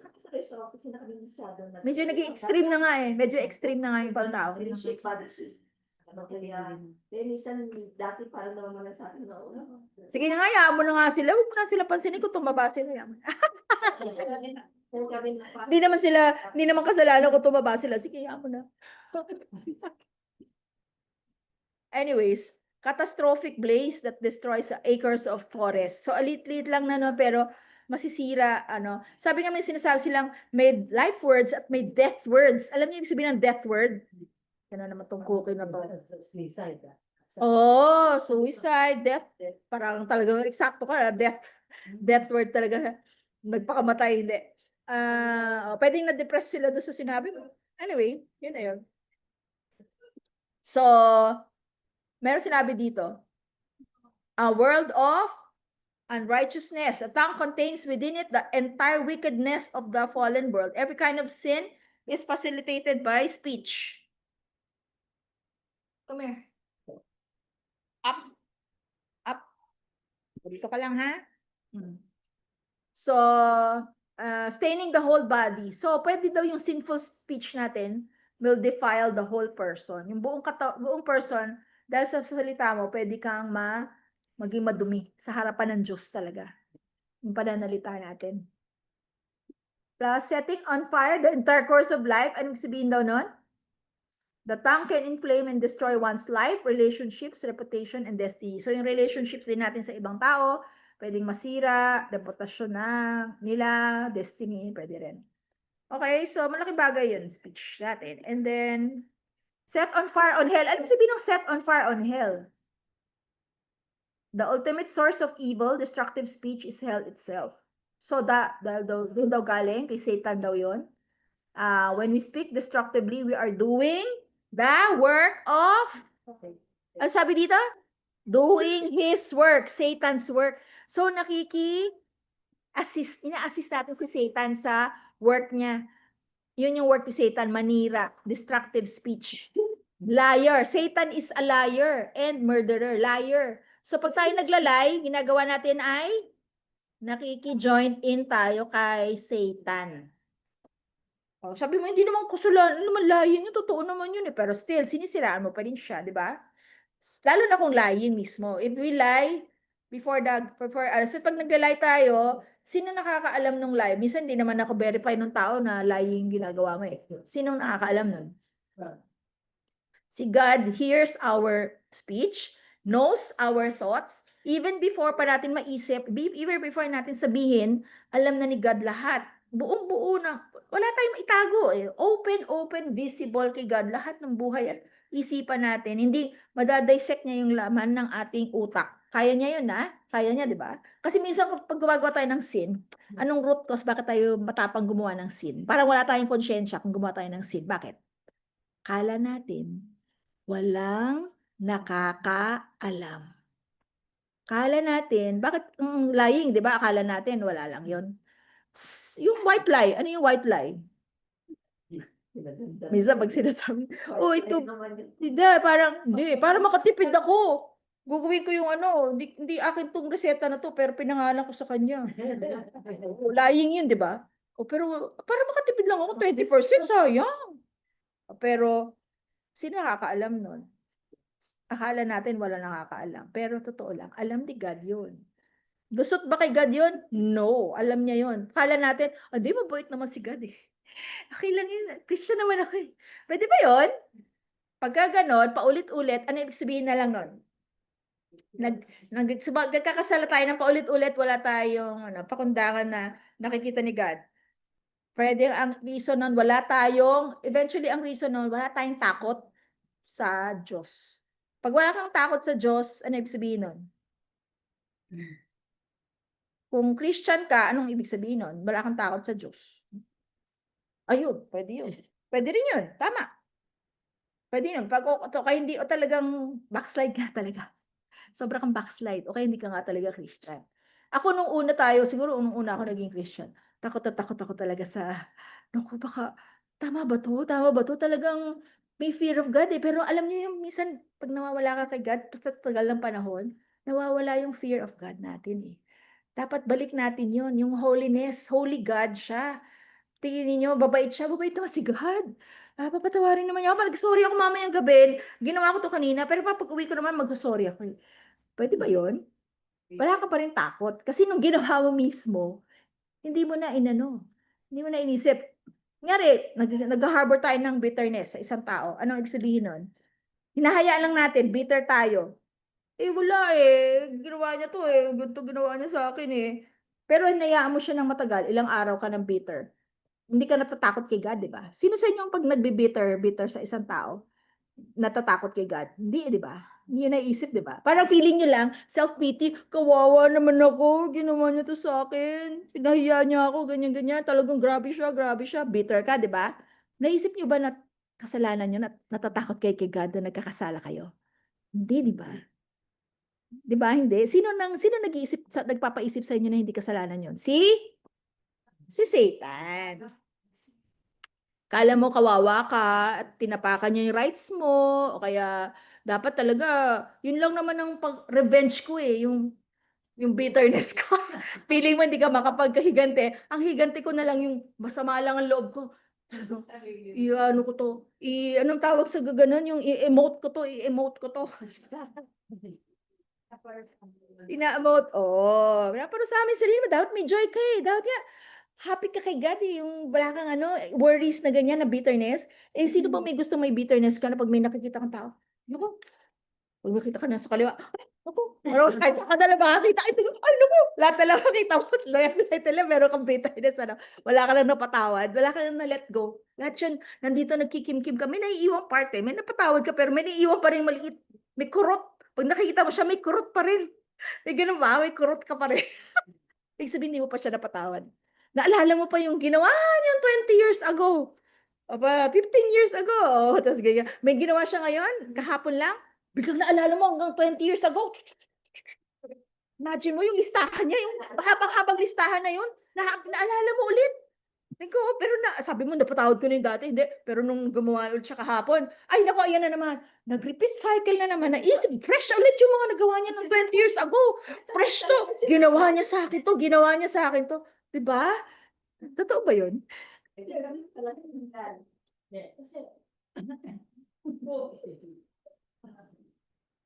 Medyo naging extreme na nga eh. Medyo extreme na nga yung ibang tao. Kaya, minsan, dati parang naman sa akin na Sige na nga, hayaan mo na nga sila. Huwag mo na sila pansinin kung tumaba sila. Hindi naman kasalanan kung tumaba sila. Sige, hayaan mo na. Anyways, catastrophic blaze that destroys acres of forest. So, alit-lit lang na no, pero masisira, ano. Sabi nga may sinasabi silang may life words at may death words. Alam niyo yung sabihin ng death word? Yan na naman tong cookie na to. Suicide. Oh, suicide, death. Parang talagang eksakto ka, death. Death word talaga. Nagpakamatay, hindi. Pwedeng na-depress sila doon sa sinabi mo. Anyway, yun na yun. So, meron sinabi dito, a world of unrighteousness. A tongue contains within it the entire wickedness of the fallen world. Every kind of sin is facilitated by speech. Come here. Up. Up. Dito ka lang, ha? So, staining the whole body. So, pwede daw yung sinful speech natin will defile the whole person. Yung buong person, dahil sa salita mo, pwede kang maging madumi sa harapan ng Diyos talaga. Yung pananalita natin. Plus, setting on fire the entire course of life. Anong sabihin daw nun? The tongue can inflame and destroy one's life, relationships, reputation, and destiny. So, yung relationships din natin sa ibang tao, pwedeng masira, reputasyon nila, destiny, pwede rin. Okay, so malaki bagay yun, speech natin. And then, set on fire on hell. Ano sabihin ng set on fire on hell? The ultimate source of evil, destructive speech is hell itself. So, doon daw galing, kay Satan daw yun. When we speak destructively, we are doing the work of, ano sabi dito? Doing his work, Satan's work. So, ina-assist natin si Satan sa work niya. Yun yung work ni Satan, manira, destructive speech. Liar. Satan is a liar and murderer. Liar. So, pag tayo naglalay, ginagawa natin ay nakiki-join in tayo kay Satan. Sabi mo, hindi naman kasalanan, ano naman lying yun, totoo naman yun eh. Pero still, sinisiraan mo pa rin siya, di ba? Lalo na kung lying mismo. If we lie, so pag naglalay tayo, Sino nakakaalam nung lie? Minsan hindi naman ako verify nung tao na lying ginagawa mo eh. Sino nakakaalam nun? Si God hears our speech, knows our thoughts, even before pa natin maisip, even before natin sabihin, alam na ni God lahat. Buong-buo na, wala tayong itago eh. Open, visible kay God lahat ng buhay at isipan natin. Hindi madadissect niya yung laman ng ating utak. Kaya niya yun, ha? Kaya niya, di ba? Kasi minsan pag gumagawa tayo ng sin, anong root cause bakit tayo matapang gumawa ng sin? Parang wala tayong konsyensya kung gumawa tayo ng sin. Bakit? Kala natin walang nakakaalam. Kala natin, bakit lying, di ba? Akala natin, wala lang yon. Yung white lie, ano yung white lie? Minsan pag sinasabi, oh ito, hindi, para makatipid ako. Gugawin ko yung ano, hindi akin tong reseta na to, pero pinangalan ko sa kanya. Lying yun, di ba? O pero, para makatipid lang ako, 20%, sayang. Pero, sino nakakaalam nun? Akala natin wala nakakaalam. Pero totoo lang, alam ni God yun. Gusot ba kay God yun? No, alam niya yun. Akala natin, hindi, mabait naman si God eh. Okay lang yun, Christian naman ako eh. Pwede ba yun? Pagka ganon, paulit-ulit, ano ibig sabihin na lang nun? Nagkakasala tayo ng paulit-ulit, wala tayong pakundangan na nakikita ni God. Pwede ang reason nun, eventually ang reason nun, wala tayong takot sa Diyos. Pag wala kang takot sa Diyos, ano ibig sabihin nun? Kung Christian ka, anong ibig sabihin nun? Wala kang takot sa Diyos. Ayun, pwede yun. Pwede rin yun, tama. Pwede yun. Kaya hindi o talagang backslide ka talaga. Sobra kang backslide. O kaya hindi ka nga talaga Christian. Ako nung una tayo, siguro nung una ako naging Christian, takot ako talaga sa, naku, baka, tama ba to? Tama ba to? Talagang may fear of God eh. Pero alam niyo yung minsan, pag nawawala ka kay God, basta tagal ng panahon, nawawala yung fear of God natin eh. Dapat balik natin yun, yung holiness, holy God siya. Tingin niyo, babait siya, babait naman si God. Papatawarin naman niya ako. Nag-sorry ako mamayang gabi. Ginawa ko to kanina, pero pag uwi ko naman, mag-sorry ako. Pwede ba yun? Wala ka pa rin takot. Kasi nung ginawa mo mismo, hindi mo na inano. Hindi mo na inisip. Ngari, nag-harbor tayo ng bitterness sa isang tao. Anong ibig sabihin nun? Hinahayaan lang natin, bitter tayo. Wala eh. Ginawa niya to eh. Ganito ginawa niya sa akin eh. Pero hinayaan mo siya ng matagal, ilang araw ka ng bitter. Hindi ka natatakot kay God, di ba? Sino sa inyo ang pag bitter sa isang tao, natatakot kay God? Hindi, di ba? Hindi yun naisip, di ba? Parang feeling nyo lang, self-pity, kawawa naman ako, ginawa niya to sa akin, pinahiya niya ako, ganyan-ganyan, talagang grabe siya, bitter ka, di ba? Naisip nyo ba na kasalanan nyo, natatakot kayo kay God na nagkakasala kayo? Hindi, di ba? Di ba? Hindi. Sino nagpapaisip sa inyo na hindi kasalanan yon? Si Satan. Kala mo kawawa ka at tinapakan niya yung rights mo o kaya dapat talaga yun lang naman ang revenge ko eh, yung bitterness ko. Feeling mo hindi ka makapagkahigante. Ang higante ko na lang yung masama lang ang loob ko. Talagang, ano ko to? Anong tawag sa gaganon? Yung i-emote ko to, i-emote ko to. Ina-emote. Oh, pero sa amin sarili mo, dapat may joy ka eh. Dapat nga, happy ka kay God eh. Yung wala kang worries na ganyan, na bitterness. Sino ba may gusto may bitterness ka na pag may nakikita kang tao? Naku, pag makita ka na sa kaliwa, naku, kahit sa kanila makakita, ay naku, lahat na lang makita mo, left na lang, meron kang bitterness, wala ka lang napatawad, wala ka lang na-let go. Lahat yun, nandito nagkikim-kim ka, may naiiwang part eh, may napatawad ka, pero may naiiwan pa rin maliit, may kurot. Pag nakikita mo siya, may kurot pa rin. May ganun ba? May kurot ka pa rin. Ibig sabihin, hindi mo pa siya napatawad. Naalala mo pa yung ginawa niya 20 years ago. Aba, 15 years ago. Tapos ganyan. May ginawa siya ngayon, kahapon lang. Biglang naalala mo hanggang 20 years ago. Imagine mo yung listahan niya, yung habang listahan na yun, naalala mo ulit. Ko, pero sabi mo, napatawad ko na yung dati. Hindi, pero nung gumawa ulit siya kahapon, ay naku, ayan na naman. Nag-repeat cycle na naman. Naisip, fresh ulit yung mga nagawa niya ng 20 years ago. Fresh to. Ginawa niya sa akin to. Ginawa niya sa akin to. Diba? Totoo ba yun?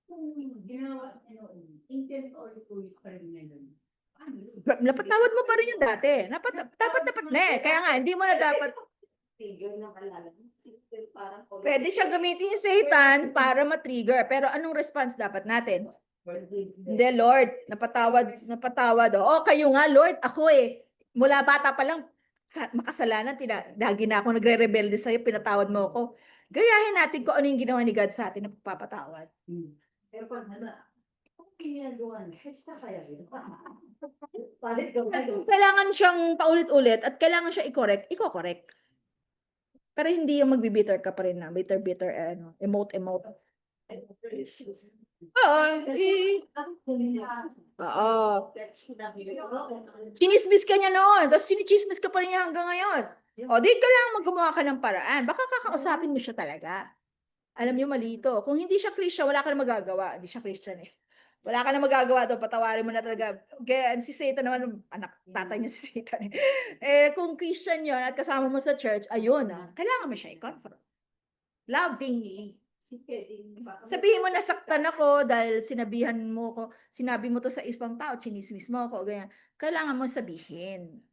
Kung ginawa, intent or ulit pa rin ngayon. Paano yun? Napatawad mo pa rin yung dati. Dapat na eh. Kaya nga, hindi mo na dapat. Trigger ng alala. Parang Pwede siya gamitin yung Satan para ma-trigger. Pero anong response dapat natin? Hindi, Lord, napatawad. O, kayo nga, Lord, ako eh. Mula bata pa lang, makasalanan, lagi na ako nagre-rebelde sa'yo, pinatawad mo ako. Gayahin natin kung ano yung ginawa ni God sa atin na pagpapatawad. Pero pag anong ginagawa niya? Basta kaya yun. Palit ka ba? Kailangan siyang paulit-ulit at kailangan siya i-correct, iko-correct. Pero hindi yung magbibitter ka pa rin na, bitter, emote. Oo, oo. Chinismis ka niya noon, tapos chinichismis ka pa rin niya hanggang ngayon. O, di kailangan gumawa ka ng paraan. Baka kakausapin mo siya talaga. Alam niyo, mali ito. Kung hindi siya Christian, wala ka na magagawa. Hindi siya Christian eh. Wala ka na magagawa doon, patawarin mo na talaga. Kaya si Satan naman, tatay niya si Satan. Kung Christian yon at kasama mo sa church, ayun kailangan mo siya i-confront. Lovingly. Sabihin mo, nasaktan ako dahil sinabi mo to sa isang tao, chinismis mo ako, ganyan. Kailangan mo sabihin.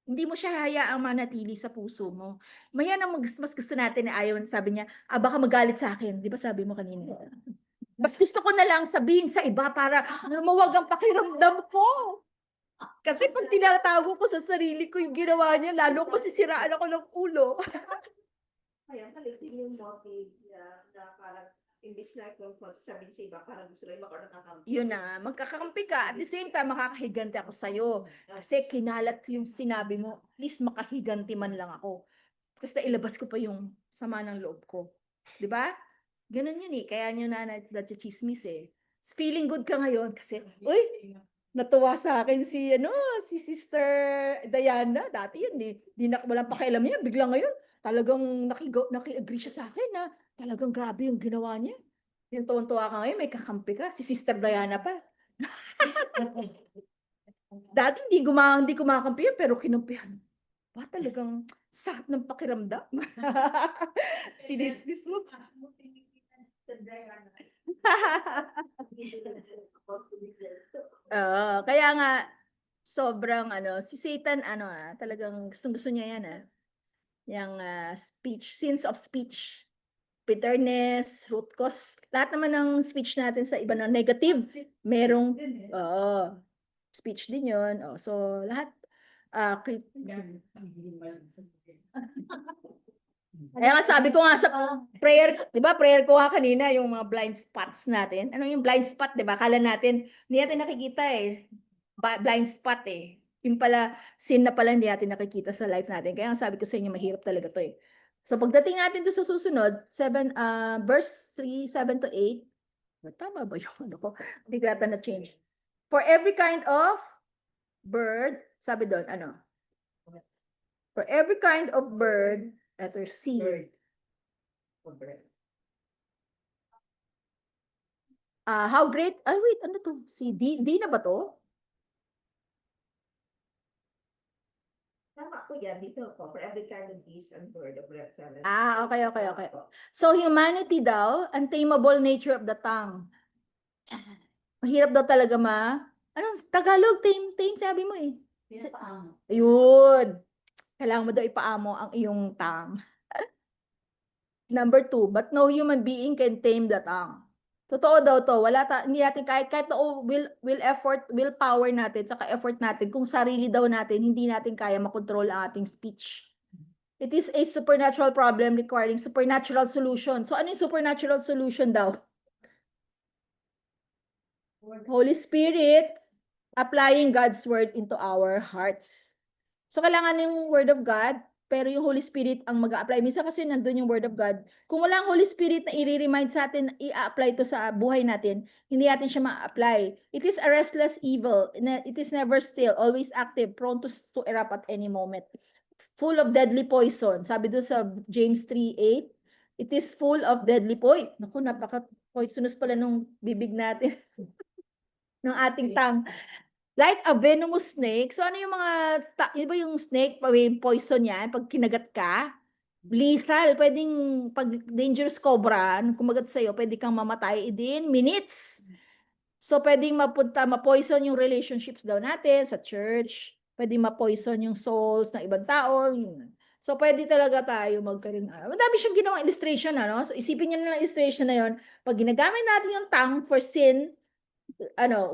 Hindi mo siya hayaang manatili sa puso mo. Maya na mas gusto natin na ayaw, sabi niya, baka magalit sa akin. Di ba sabi mo kanina? Mas gusto ko na lang sabihin sa iba para lumawag ang pakiramdam ko. Kasi pag tinatago ko sa sarili ko yung ginawa niya, lalo ko masisiraan ako ng ulo. Kaya kalitin yung motive na parang imbis na kung sabihin sa iba, parang gusto lang makaroon ng kakampi. Yun na, magkakampi ka. At the same time, makakahiganti ako sa'yo. Kasi kinalat ko yung sinabi mo, at least makahiganti man lang ako. Tapos nailabas ko pa yung sama ng loob ko. Di ba? Ganun yun eh. Kaya nyo na chismis eh. Feeling good ka ngayon kasi, uy, natuwa sa akin si Sister Diana. Dati yun eh. Walang pakialam niya. Bigla ngayon, talagang naki-agree siya sa akin na talagang grabe yung ginawa niya. Yung tuwan-tuwa ka ngayon, may kakampi ka. Si Sister Diana pa. Dati hindi kumakampi yun, pero kinampihan. Talagang sarap ng pakiramdam. Tinismis mo. Kaya nga, sobrang si Satan, talagang gustong-gusto niya yan, yung speech, sins of speech, bitterness, root cause, lahat naman ng speech natin sa iba na negative, merong, speech din yun. So, lahat, kaya nga sabi ko nga sa prayer, di ba, prayer ko nga kanina, yung mga blind spots natin. Ano yung blind spot, di ba? Kala natin, hindi natin nakikita eh. Blind spot eh. Yung pala, sin na pala hindi natin nakikita sa life natin. Kaya nga sabi ko sa inyo, mahirap talaga to eh. So pagdating natin doon sa susunod, verse 3, 7 to 8, tama ba yung ano ko? Hindi ko yata na-change. For every kind of bird, sabi doon, for every kind of bird, letter C. How great, wait, ano to? C, D na ba to? Tama po yan, dito po. For every kind of beast and bird of reptile. Okay. So humanity daw, untamable nature of the tongue. Mahirap daw talaga anong Tagalog, tame sabi mo eh. Ayun. Kailangan mo daw ipaamo ang iyong tongue. Number 2, but no human being can tame the tongue. Totoo daw to, hindi natin kahit willpower natin, saka effort natin, kung sarili daw natin, hindi natin kaya makontrol ang ating speech. It is a supernatural problem requiring supernatural solution. So ano yung supernatural solution daw? Holy Spirit applying God's word into our hearts. So kailangan yung word of God, pero yung Holy Spirit ang mag-a-apply. Minsan kasi nandun yung word of God. Kung wala ang Holy Spirit na i-remind sa atin, i-apply to sa buhay natin, hindi natin siya ma-apply. It is a restless evil. It is never still, always active, prone to erupt at any moment. Full of deadly poison. Sabi doon sa James 3:8, it is full of deadly poison. Naku, napaka-poisonous pala nung bibig natin. ng ating tongue. Like a venomous snake. So ano yung mga, iba yung snake, poison yan, pag kinagat ka, lethal, pwedeng, pag dangerous cobra, kumagat sa'yo, pwede kang mamatay in minutes. So, pwedeng ma-poison yung relationships daw natin sa church. Pwedeng ma-poison yung souls ng ibang tao. So, pwede talaga tayo magkaroon. Madami siyang ginawang illustration, ano? So, isipin niyo na lang illustration na yon. Pag ginagamit natin yung tongue for sin,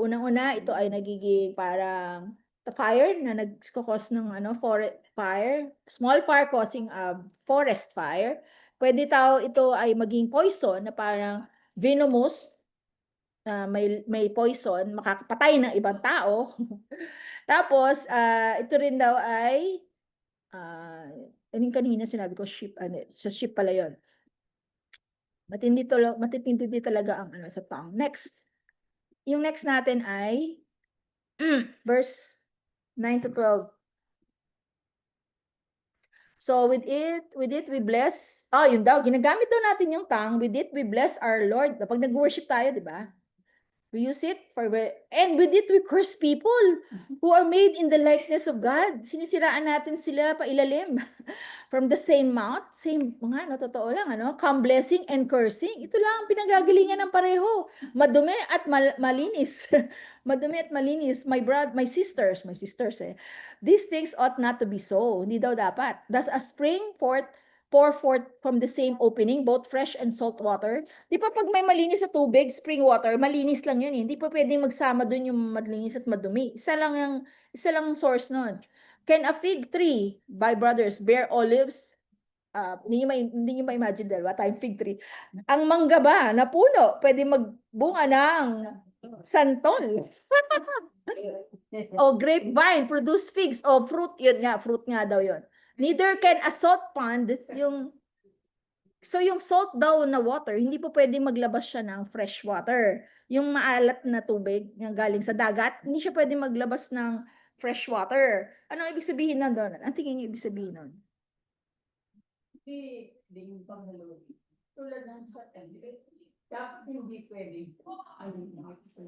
unang-una, ito ay nagiging parang the fire na nagkakos ng forest fire, small fire causing a forest fire. Pwede ito ay maging poison na parang venomous, may poison, makakapatay ng ibang tao. Tapos, ito rin daw ay, yung kanina sinabi ko, sa ship pala yun. Matitindi talaga ang sa tongue. Next. Yung next natin ay, verse 9 to 12. So with it we bless. Yun daw, ginagamit daw natin yung tongue. With it we bless our Lord. Kapag nag-worship tayo, di ba? We use it and with it we curse people who are made in the likeness of God. Sinisiraan natin sila pailalim. From the same mouth, totoo lang, come blessing and cursing. Ito lang ang pinagagalingan ng pareho. Madumi at malinis. Madumi at malinis. My sisters, these things ought not to be so. Hindi daw dapat. Does a spring pour forth from the same opening, both fresh and salt water? Di pa pag may malinis sa tubig, spring water, malinis lang yun eh. Hindi pa pwedeng magsama dun yung malinis at madumi. Isa lang ang source nun. Can a fig tree, by brothers, bear olives? Hindi nyo ma-imagine dalawa tayong fig tree. Ang mangga ba na puno, pwede magbunga ng santol. O grapevine, produce figs. O fruit nga daw yun. Neither can a salt pond, so yung salt daw na water, hindi po pwedeng maglabas siya ng fresh water. Yung maalat na tubig, yung galing sa dagat, hindi siya pwedeng maglabas ng fresh water. Ano ibig sabihin na doon? Ang tingin niyo ibig sabihin nun? Hindi yung panghalawin. Tulad ng sa dapat hindi pwede.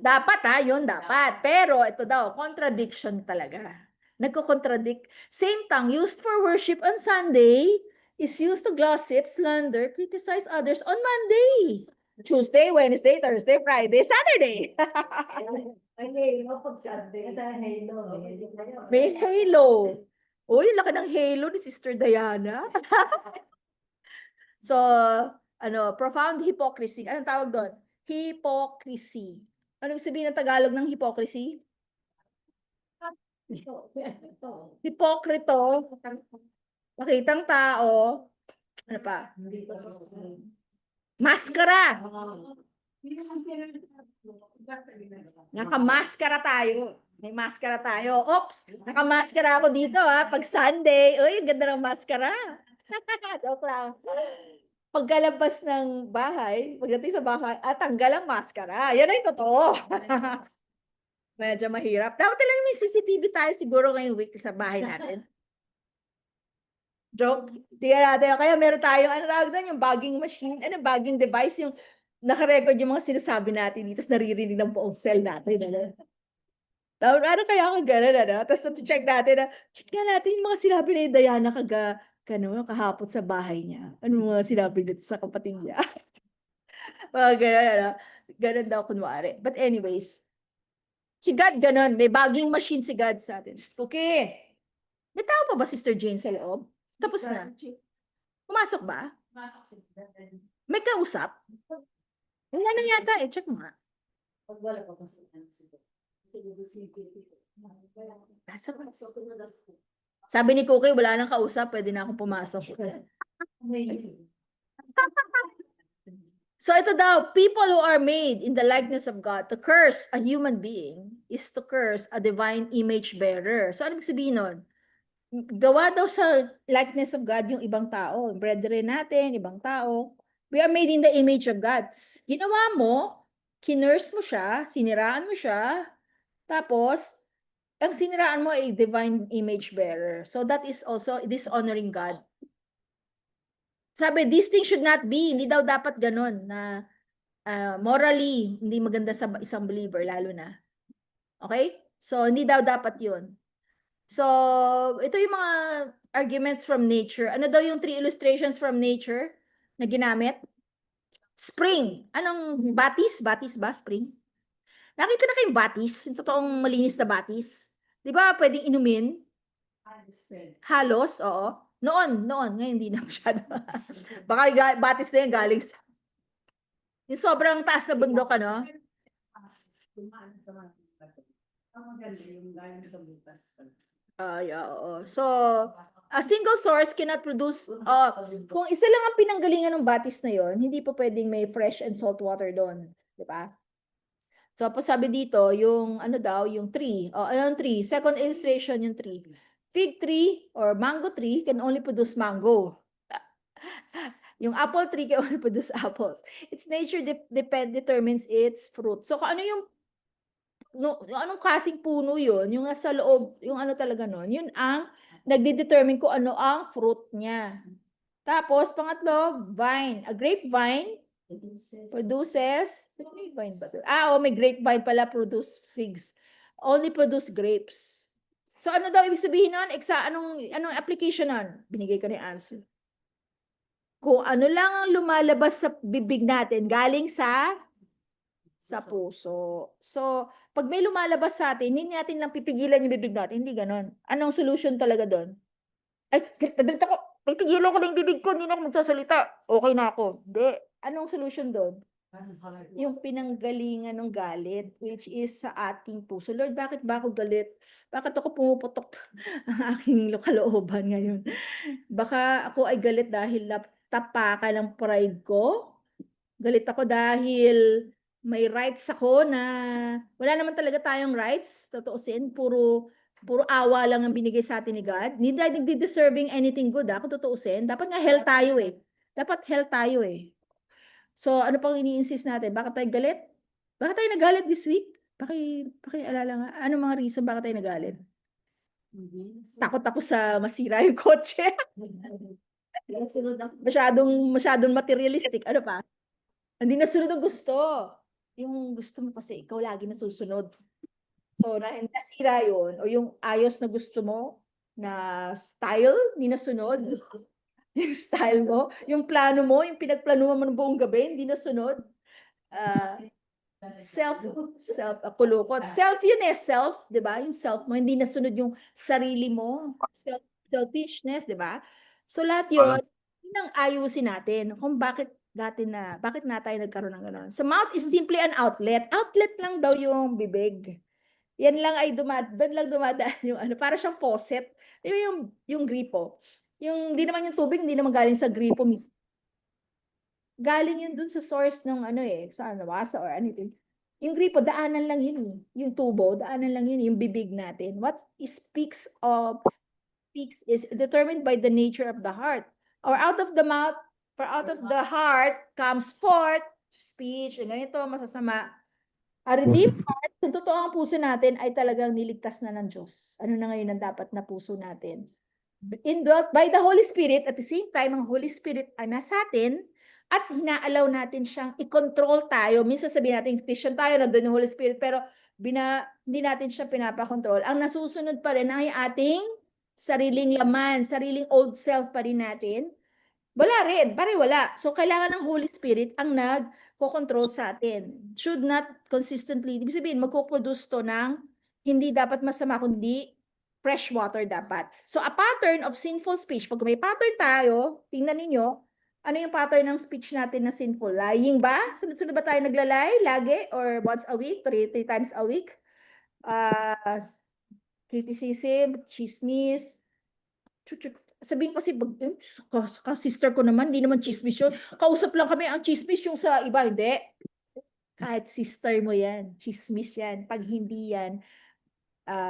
Dapat yun dapat. Pero ito daw, contradiction talaga. Nagko-contradict. Same tongue used for worship on Sunday is used to gossip, slander, criticize others on Monday, Tuesday, Wednesday, Thursday, Friday, Saturday. May halo. Uy, laki ng halo ni Sister Diana. So, profound hypocrisy. Anong tawag doon? Hypocrisy. Ano ibig sabihin ng Tagalog ng hypocrisy? Hipokrito. Makitang tao. Ano pa? Maskara. Nakamaskara tayo. May maskara tayo. Oops, nakamaskara ako dito pag Sunday. Uy, ganda ng maskara. Joke lang. Pagkalabas ng bahay, pagdating sa bahay, tanggal ang maskara. Yan ay totoo. Medyo mahirap. Dapat talaga may CCTV tayo siguro ngayong week sa bahay natin. Joke. Tingnan natin. Kaya meron tayong, tawag doon, yung bagging machine, bagging device, yung nakarecord yung mga sinasabi natin dito, tapos naririnig ng buong cell natin. Tapos, kaya ako gano'n, Tapos check natin, check natin yung mga sinabi ni Diana kahapon sa bahay niya. Ano mga sinabi dito sa kapatid niya? Mga gano'n, Gano'n daw kunwari. But anyways, si God gano'n. May bagging machine si God sa atin. Okay. May tao pa ba, Sister Jane, sa loob? Tapos na. Pumasok ba? May kausap? Wala na yata eh. Check mo nga. Sabi ni Cookie, wala nang kausap. Pwede na akong pumasok. So ito daw, people who are made in the likeness of God, to curse a human being is to curse a divine image bearer. So ano ibig sabihin nun? Gawa daw sa likeness of God yung ibang tao. Brethren natin, ibang tao. We are made in the image of God. Ginawa mo, kinurse mo siya, siniraan mo siya, tapos, ang siniraan mo ay divine image bearer. So that is also dishonoring God. Sabi, these things should not be. Hindi daw dapat ganun na morally, hindi maganda sa isang believer, lalo na. Okay? So, hindi daw dapat yun. So, ito yung mga arguments from nature. Ano daw yung 3 illustrations from nature na ginamit? Spring. Anong batis? Batis ba? Spring? Nakita na kayong batis? Yung totoong malinis na batis? Di ba pwedeng inumin? Halos, oo. Noon, ngayon hindi na masyado. Baka batis na yan galing sa... Yung sobrang taas na bundok, ano? Ang maganda yung galing sa butas. Yeah, oo. So, a single source cannot produce, kung isa lang ang pinanggalingan ng batis na yon, hindi pa pwedeng may fresh and salt water doon. Di ba? So, tapos sabi dito, yung ano daw, yung tree. Ayun, tree. Second illustration, yung tree. Fig tree or mango tree can only produce mango. Yung apple tree can only produce apples. Its nature determines its fruit. So, kung ano yung yung anong klaseng puno yun, yung nasa loob, yung ano talaga nun, yun ang nagde-determine kung ano ang fruit niya. Tapos, pangatlo, vine. A grapevine produces, may vine ba to? May grapevine pala produce figs. Only produce grapes. So, ano daw ibig sabihin nun? Anong application nun? Binigay ko na yung answer. Kung ano lang ang lumalabas sa bibig natin, galing sa puso. So, pag may lumalabas sa atin, hindi natin lang pipigilan yung bibig natin. Hindi ganon. Anong solution talaga doon? Ay, galit ako. Pipigilan ko lang yung bibig ko, hindi na ako magsasalita. Okay na ako. Hindi. Anong solution doon? Yung pinanggalingan ng galit, which is sa ating puso. Lord, bakit ba ako galit? Bakit ako pumuputok ang aking kalooban ngayon? Baka ako ay galit dahil tapakan ng pride ko. Galit ako dahil may rights ako na wala naman talaga tayong rights, tutuusin, puro awa lang ang binigay sa atin ni God. Hindi tayo deserving anything good, kung tutuusin. Dapat nga hell tayo eh. Dapat hell tayo eh. So, ano pang ini-insist natin? Bakit tayo galit? Bakit tayo nagalit this week? Pakialala nga. Ano mga reason bakit tayo nagalit? Takot ako sa masira yung kotse. Masyadong materialistic. Ano pa? Hindi nasunod ang gusto. Yung gusto mo kasi ikaw lagi nasusunod. So, nasira yun. O yung ayos na gusto mo, na style, hindi nasunod. Yung style mo, yung plano mo, yung pinagplanuhan mo ng buong gabi, hindi nasunod. Kulukot. Self yun eh, self, di ba? Yung self mo, hindi nasunod yung sarili mo. Selfishness, di ba? So, lahat yun, yun ang ayusin natin kung bakit na tayo nagkaroon ng gano'n. So, mouth is simply an outlet. Outlet lang daw yung bibig. Yan lang ay doon lang dumadaan yung ano, para siyang faucet. Di ba yung gripo? Yung, di naman yung tubig, hindi naman galing sa gripo mismo. Galing yun dun sa source ng ano eh, sa wasa or anything. Yung gripo, daanan lang yun eh. Yung tubo, daanan lang yun, yung bibig natin. What speaks is determined by the nature of the heart. Or out of the mouth, for out of the heart comes forth speech. Yung ganito, masasama. A redeemed heart, kung totoo ang puso natin, ay talagang niligtas na ng Diyos. Ano na ngayon ang dapat na puso natin? Indwelt by the Holy Spirit, at the same time, ang Holy Spirit ay nasa atin, at hinaalaw natin siyang i-control tayo. Minsan sabihin natin, Christian tayo, nandun yung Holy Spirit, pero hindi natin siya pinapakontrol. Ang nasusunod pa rin ay ating sariling laman, sariling old self pa rin natin. Wala rin, wala. So, kailangan ng Holy Spirit ang nagko-control sa atin. Should not consistently, ibig sabihin, magko-produce to ng hindi dapat masama, kundi fresh water dapat. So, a pattern of sinful speech, pag may pattern tayo, tingnan ninyo, ano yung pattern ng speech natin na sinful? Lying ba? Sunod-sunod ba tayo naglalay lagi? Or once a week? Three times a week? Criticism, chismis. Sabihin kasi, sister ko naman, hindi naman chismis yun. Kausap lang kami, ang chismis yung sa iba, hindi. Kahit sister mo yan, chismis yan. Pag hindi yan,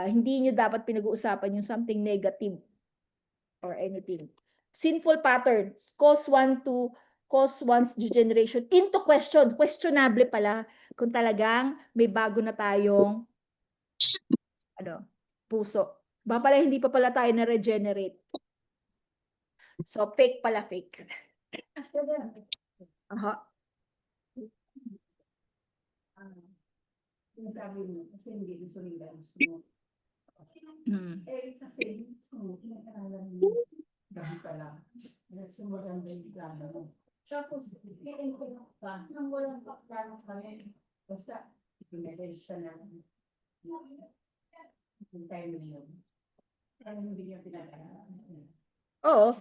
hindi nyo dapat pinag-uusapan yung something negative or anything. Sinful patterns cause one's degeneration into question. Questionable pala kung talagang may bago na tayong puso. Ba pala hindi pa pala tayo na-regenerate. So, fake pala, fake. Aha. Yung sabi mo, kasi hindi gusto nila gusto mo. Kasi, pinag-aralan mo, gabi pa lang. Kasi maganda yung plano mo. Tapos, piling ko pa, nang walang plano pa rin. Basta, Pinag-release na yung time na yun. Parang hindi niya pinag-aralan. Oo,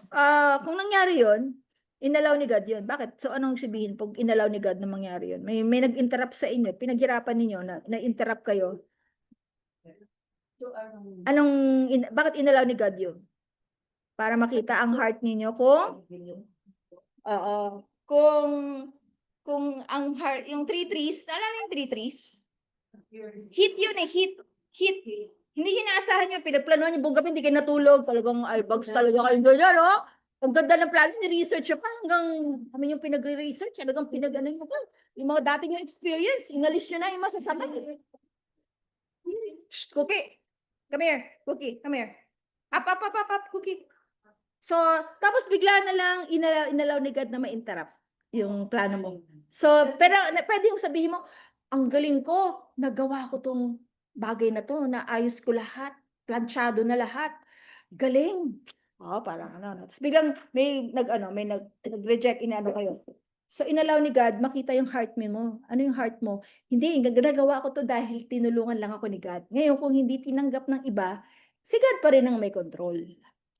kung nangyari yun, inalaw ni God yun. Bakit? So anong sabihin pag inalaw ni God na mangyari yun? May nag-interrupt sa inyo, pinaghirapan ninyo na-interrupt kayo. So, Bakit inalaw ni God yun? Para makita ang heart ninyo kung oo, kung ang heart, yung 3 trees, naalala yung 3 trees? Hit yun eh, hit. Hindi niya inaasahan yun, pinagplanuhan yung buong gabi, hindi kayo natulog, talagang bugs talaga kayo ganyan, no? Ang ganda ng plano, ni-research siya pa hanggang kami yung pinag-research, talagang pinag-ano nyo pa. Yung mga dating yung experience, inalis nyo na yung masasama. Shh, Cookie, come here, Cookie, come here. Up, Cookie. So, tapos bigla na lang inalaw ni God na ma-interrupt yung plano mo. So, pero pwede yung sabihin mo, ang galing ko, nagawa ko tong bagay na to, naayos ko lahat, planchado na lahat. Galing. Oh, parang ano. Tapos biglang may nag-reject, inaano kayo. So, inalaw ni God, makita yung heart mo. Ano yung heart mo? Hindi, nagawa ko to dahil tinulungan lang ako ni God. Ngayon, kung hindi tinanggap ng iba, si God pa rin ang may control.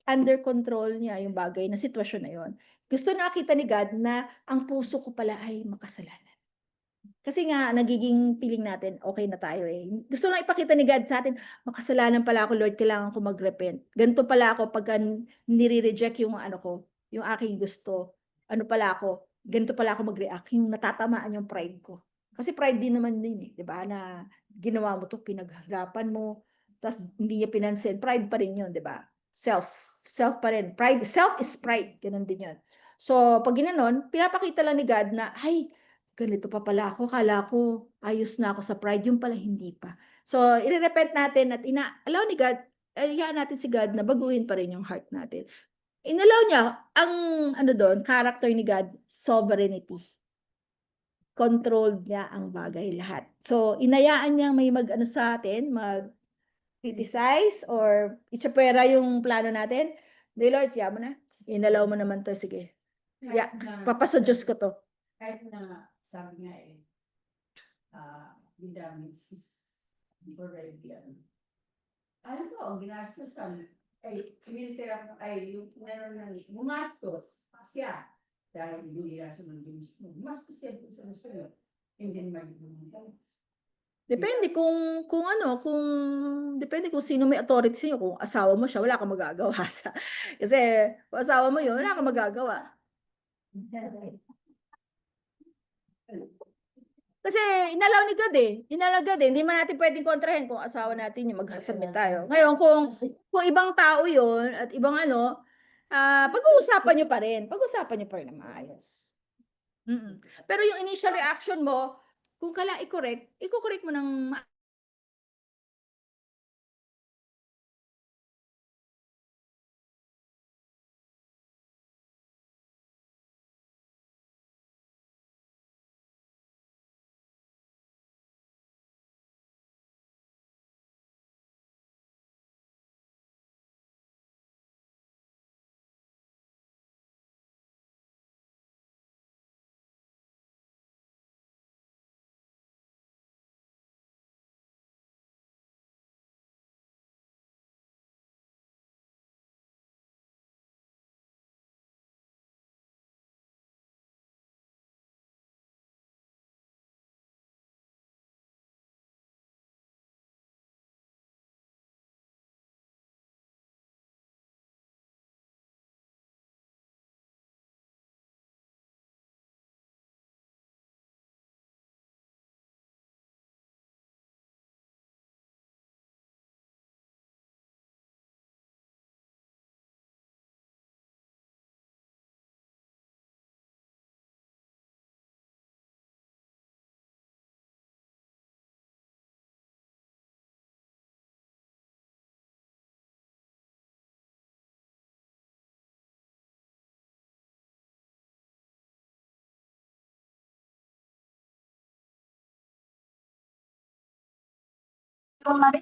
Under control niya yung bagay na sitwasyon na yon. Gusto nakita ni God na ang puso ko pala ay makasalanan. Kasi nga, nagiging feeling natin, okay na tayo eh. Gusto lang ipakita ni God sa atin, makasalanan pala ako, Lord, kailangan ko mag-repent. Ganito pala ako pagka nire-reject yung ano ko, yung aking gusto. Ano pala ako, ganito pala ako mag-react, yung natatamaan yung pride ko. Kasi pride din naman din eh, di ba? Na ginawa mo to, pinaghirapan mo, tapos hindi niya pinansin, pride pa rin yun, di ba? Self pa rin. Pride, self is pride, ganun din yun. So, pag ginanon, pinapakita lang ni God na, ay, ganito pa pala ako, kala ko ayos na ako sa pride, yung pala hindi pa. So, i-repent natin at allow ni God, hayaan natin si God na baguhin pa rin yung heart natin. Inallow niya, ang ano doon, character ni God, sovereignty. Controlled niya ang bagay lahat. So, inayaan niya may mag-ano sa atin, mag-criticize or itsapwera yung plano natin. Di Lord, siya mo na. Inalaw mo naman to, sige. Yeah, papasa Diyos ko to. Kahit na sabi nga eh, the damage is already ano po, ang ginastosan ay yung meron ng gumastos siya dahil hindi nila sumundin mo. Gumastos siya sa musulo. Hindi magiging Depende depende kung sino may authority sa inyo. Kung asawa mo siya, wala kang magagawa sa. Kasi kung asawa mo yun, wala kang magagawa. Kasi inalaw ni God eh. Inalaw God eh. Hindi man natin pwedeng kontrahin kung asawa natin yung maghasabit tayo. Ngayon, kung ibang tao yun at ibang ano, pag-uusapan nyo pa rin. Pag-uusapan nyo pa rin na maayos. Pero yung initial reaction mo, kung kala i-correct mo ng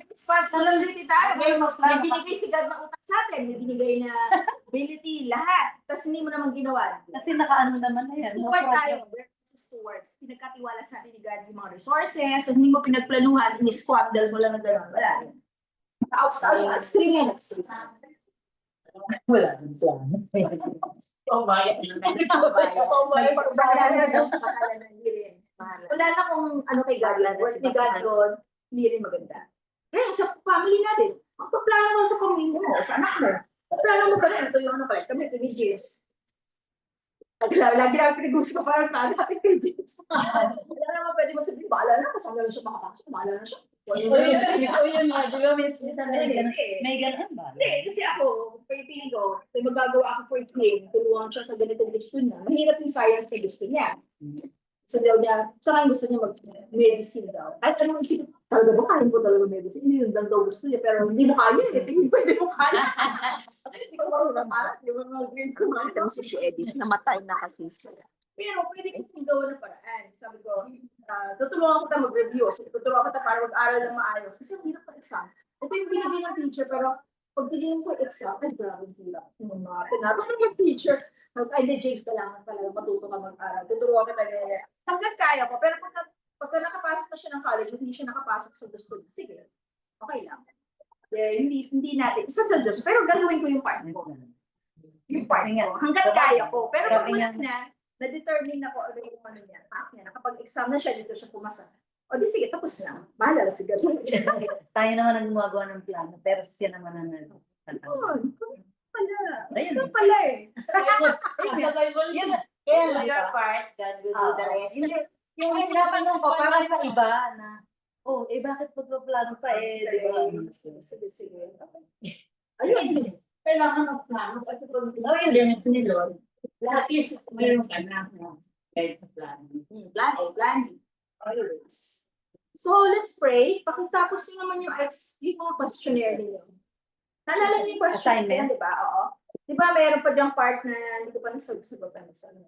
responsibility tayo. May binigay si God ng utak sa atin. May binigay na ability, lahat. Tapos hindi mo naman ginawa. Kasi nakaano naman na yan. Support tayo. stewards. Pinagkatiwala sa atin ni God yung mga resources, so hindi mo pinagplanuhan, in-squander mo lang na gano'n. Wala rin. Extreme yan, extreme. Wala nang plano. Wala na kung ano kay God, work ni God doon, hindi rin maganda. Kaya sa family natin, magpaplano mo sa pamilya mo, sa anak mo. Plano mo pala, ito yung ano pala, kami 3 years. Lagi lang pinag-gusto ko parang natin 3 years. Wala naman pwede mo sabihin, bahala na, kung saan na siya makapasok, bahala na siya. Yun nga, di ba, minsan may ganun ba? Hindi, kasi ako, piling ko, may magagawa ako for him, tulungan siya sa ganitong gusto niya. Mahirap yung science na gusto niya. So daw niya, saan gusto niya mag-medicine daw. At anong isip, talaga ba kaya ko talaga medicine? Hindi yun lang daw gusto niya, pero hindi mo kaya eh. Hindi pwede mo kaya. Kasi hindi ko marunong para, di ba mga grades ko mga Ito si Edith, namatay na kasi siya. pero pwede kong gawa ng paraan. Sabi ko, tutulungan kita mag-review. Tutulungan kita para mag-aral ng maayos. Kasi ang hirap ng exam. Ito yung binigay ng teacher, pero pag binigay ko yung exam, ay grabe hirap. Yung mga tinatanong ng teacher, ay di James, kailangan talaga matuto ka mag-aral. Tutulungan kita ganyan. Hanggang kaya ko, pero pagka nakapasok na siya ng college, hindi siya nakapasok sa gusto niya. Sige, okay lang. Hindi natin, isa sa Diyos, pero gagawin ko yung part ko. Yung part Kasi nga, ko. Hanggang kaya ko. Pero pag sabi wala nga- na, na-determine na ko ano yung ano niya, pack niya, nakapag-exam na siya, dito siya pumasa. O di sige, tapos na. Bahala na si God. Tayo naman ang gumagawa ng plano, pero siya naman ang Yun, pala. Ayun. Yun pala eh. Yun, kaya nga, your part, God will do the rest. Yung pinatanong ko, parang sa iba na, oh, eh bakit magpaplano pa eh, di ba? Sige, sige. Ayun. Kailangan ng plano kasi pag yun ni Lord, lahat is mayroon ka na kahit sa plano. Plan. Always. So, let's pray. Pakitapos nyo naman yung mga questionnaire ninyo. Naalala niyo yung questions Assignment? na, di ba? Oo. Di ba, mayroon pa diyang part na hindi ko pa nasagot-sagotan sa ano.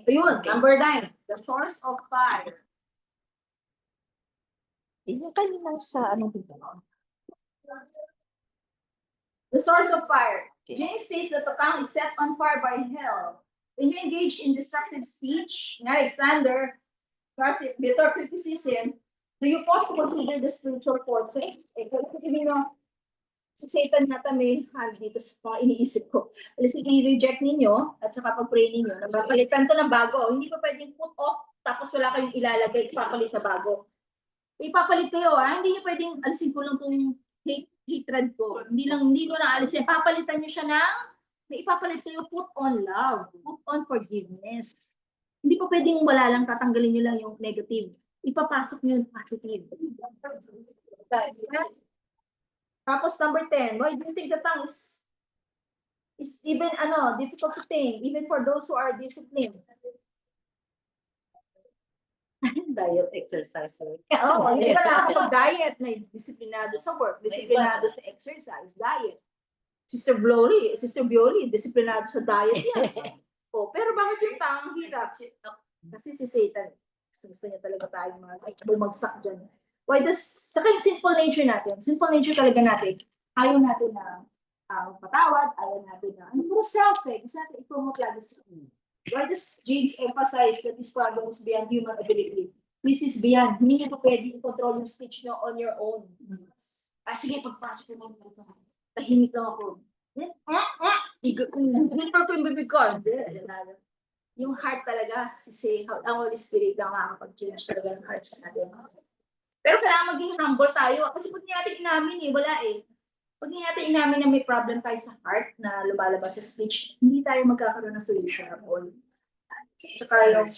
Ayun, number 9. The source of fire. Yung kaninang sa ano dito? The source of fire. James states that the tongue is set on fire by hell. When you engage in destructive speech, Alexander, kasi bitter criticism, do you pause to consider the spiritual forces? Eh, kung sabihin mo, si Satan nata may hand dito sa mga iniisip ko. Alas, i-reject ninyo at saka pag-pray ninyo, napapalitan to ng bago. Hindi pa pwedeng put off, tapos wala kayong ilalagay, ipapalit na bago. Ipapalit kayo, hindi nyo pwedeng alisin ko lang itong hatred ko. Hindi ko na alisin. Papalitan nyo siya ng, may ipapalit kayo, put on love, put on forgiveness. Hindi pa pwedeng wala lang, tatanggalin nyo lang yung negative. Ipapasok nyo yung positive. Tapos number 10, why do you think the tongue is even difficult to tame, even for those who are disciplined? Diet exercise. Oo, hindi ka nakakapag-diet, may disiplinado sa work, disiplinado sa exercise, diet. Sister Bioli, disiplinado sa diet yan. Pero bakit yung tang hirap? Kasi si Satan, gusto niya talaga tayo bumagsak dyan. Saka yung simple nature talaga natin, ayaw natin na patawad, ayaw natin na, puro self gusto natin i-promote lagi sa why does James emphasize that this problem is beyond human ability? This is beyond. Hindi nyo pa pwede i-control yung speech nyo on your own. Sige, pagpasok ko naman ito. Tahimik lang ako. Ginipar ko yung bibig ko. Yung heart talaga, ang Holy Spirit ang makakapag-change talaga ng hearts natin. Pero kailangan maging humble tayo. Kasi pag hindi natin inamin wala eh. Pag hindi natin inamin na may problem tayo sa heart na lumalabas sa speech, hindi tayo magkakaroon ng solution at all. Tsaka yung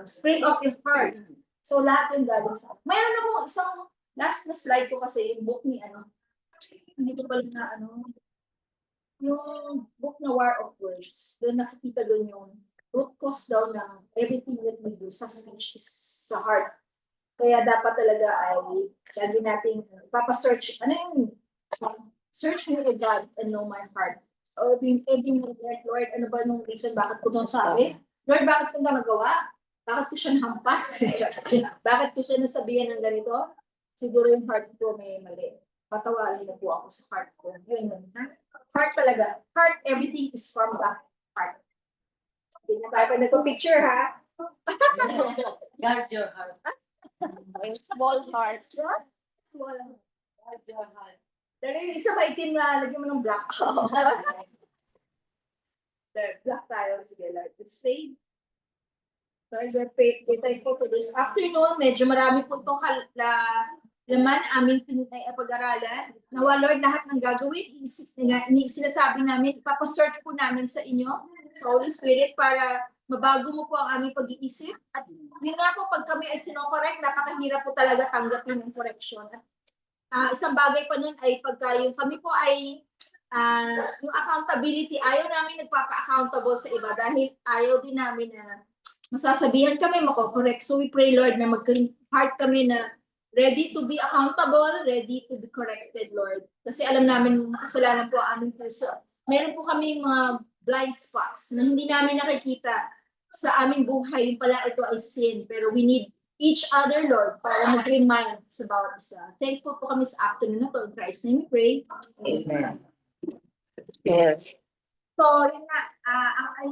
spring of your heart. So lahat yung galing sa atin. Mayroon ako isang last na slide ko kasi yung book ni hindi ko pala na yung book na War of Words. Doon nakikita doon yung root cause daw ng everything that we do sa speech is sa heart. Kaya dapat talaga ay lagi nating papasearch. Search me, O God, and know my heart. So, every minute, Lord, ano ba nung reason bakit ko nang sabi? Lord, bakit ko na nagawa? Bakit ko siya nahampas? Bakit ko siya nasabihan ng ganito? Siguro yung heart ko may mali. patawarin na po ako sa heart ko. Yun yun. Ha? Heart talaga. Heart, everything is from the heart. Hindi na tayo pa nagpo-picture, ha? Guard your heart. Small heart. Small. Guard your heart. Dahil yung isa maitim na, lagyan mo ng black. There, black tayo. Sige, Lord. Let's pray. Lord, we're thankful for this afternoon. Medyo marami po itong laman aming pag-aralan. Nawa, Lord, lahat ng gagawin, sinasabi namin, ipapasearch po namin sa inyo, sa Holy Spirit, para mabago mo po ang aming pag-iisip. At yun nga po, pag kami ay kinokorek, napakahirap po talaga tanggapin ang correction. Isang bagay pa nun ay pagka yung kami po ay yung accountability, ayaw namin nagpapa-accountable sa iba dahil ayaw din namin na masasabihan kami, mako-correct. So we pray, Lord, na mag-heart kami na ready to be accountable, ready to be corrected, Lord. Kasi alam namin kasalanan po ang aming puso. Meron po kami mga blind spots na hindi namin nakikita sa aming buhay. Yung pala ito ay sin. Pero we need each other, Lord, para mag-remind sa bawat isa. Thankful po kami sa afternoon na to. In Christ's name we pray. Amen. Yes. So, yun nga,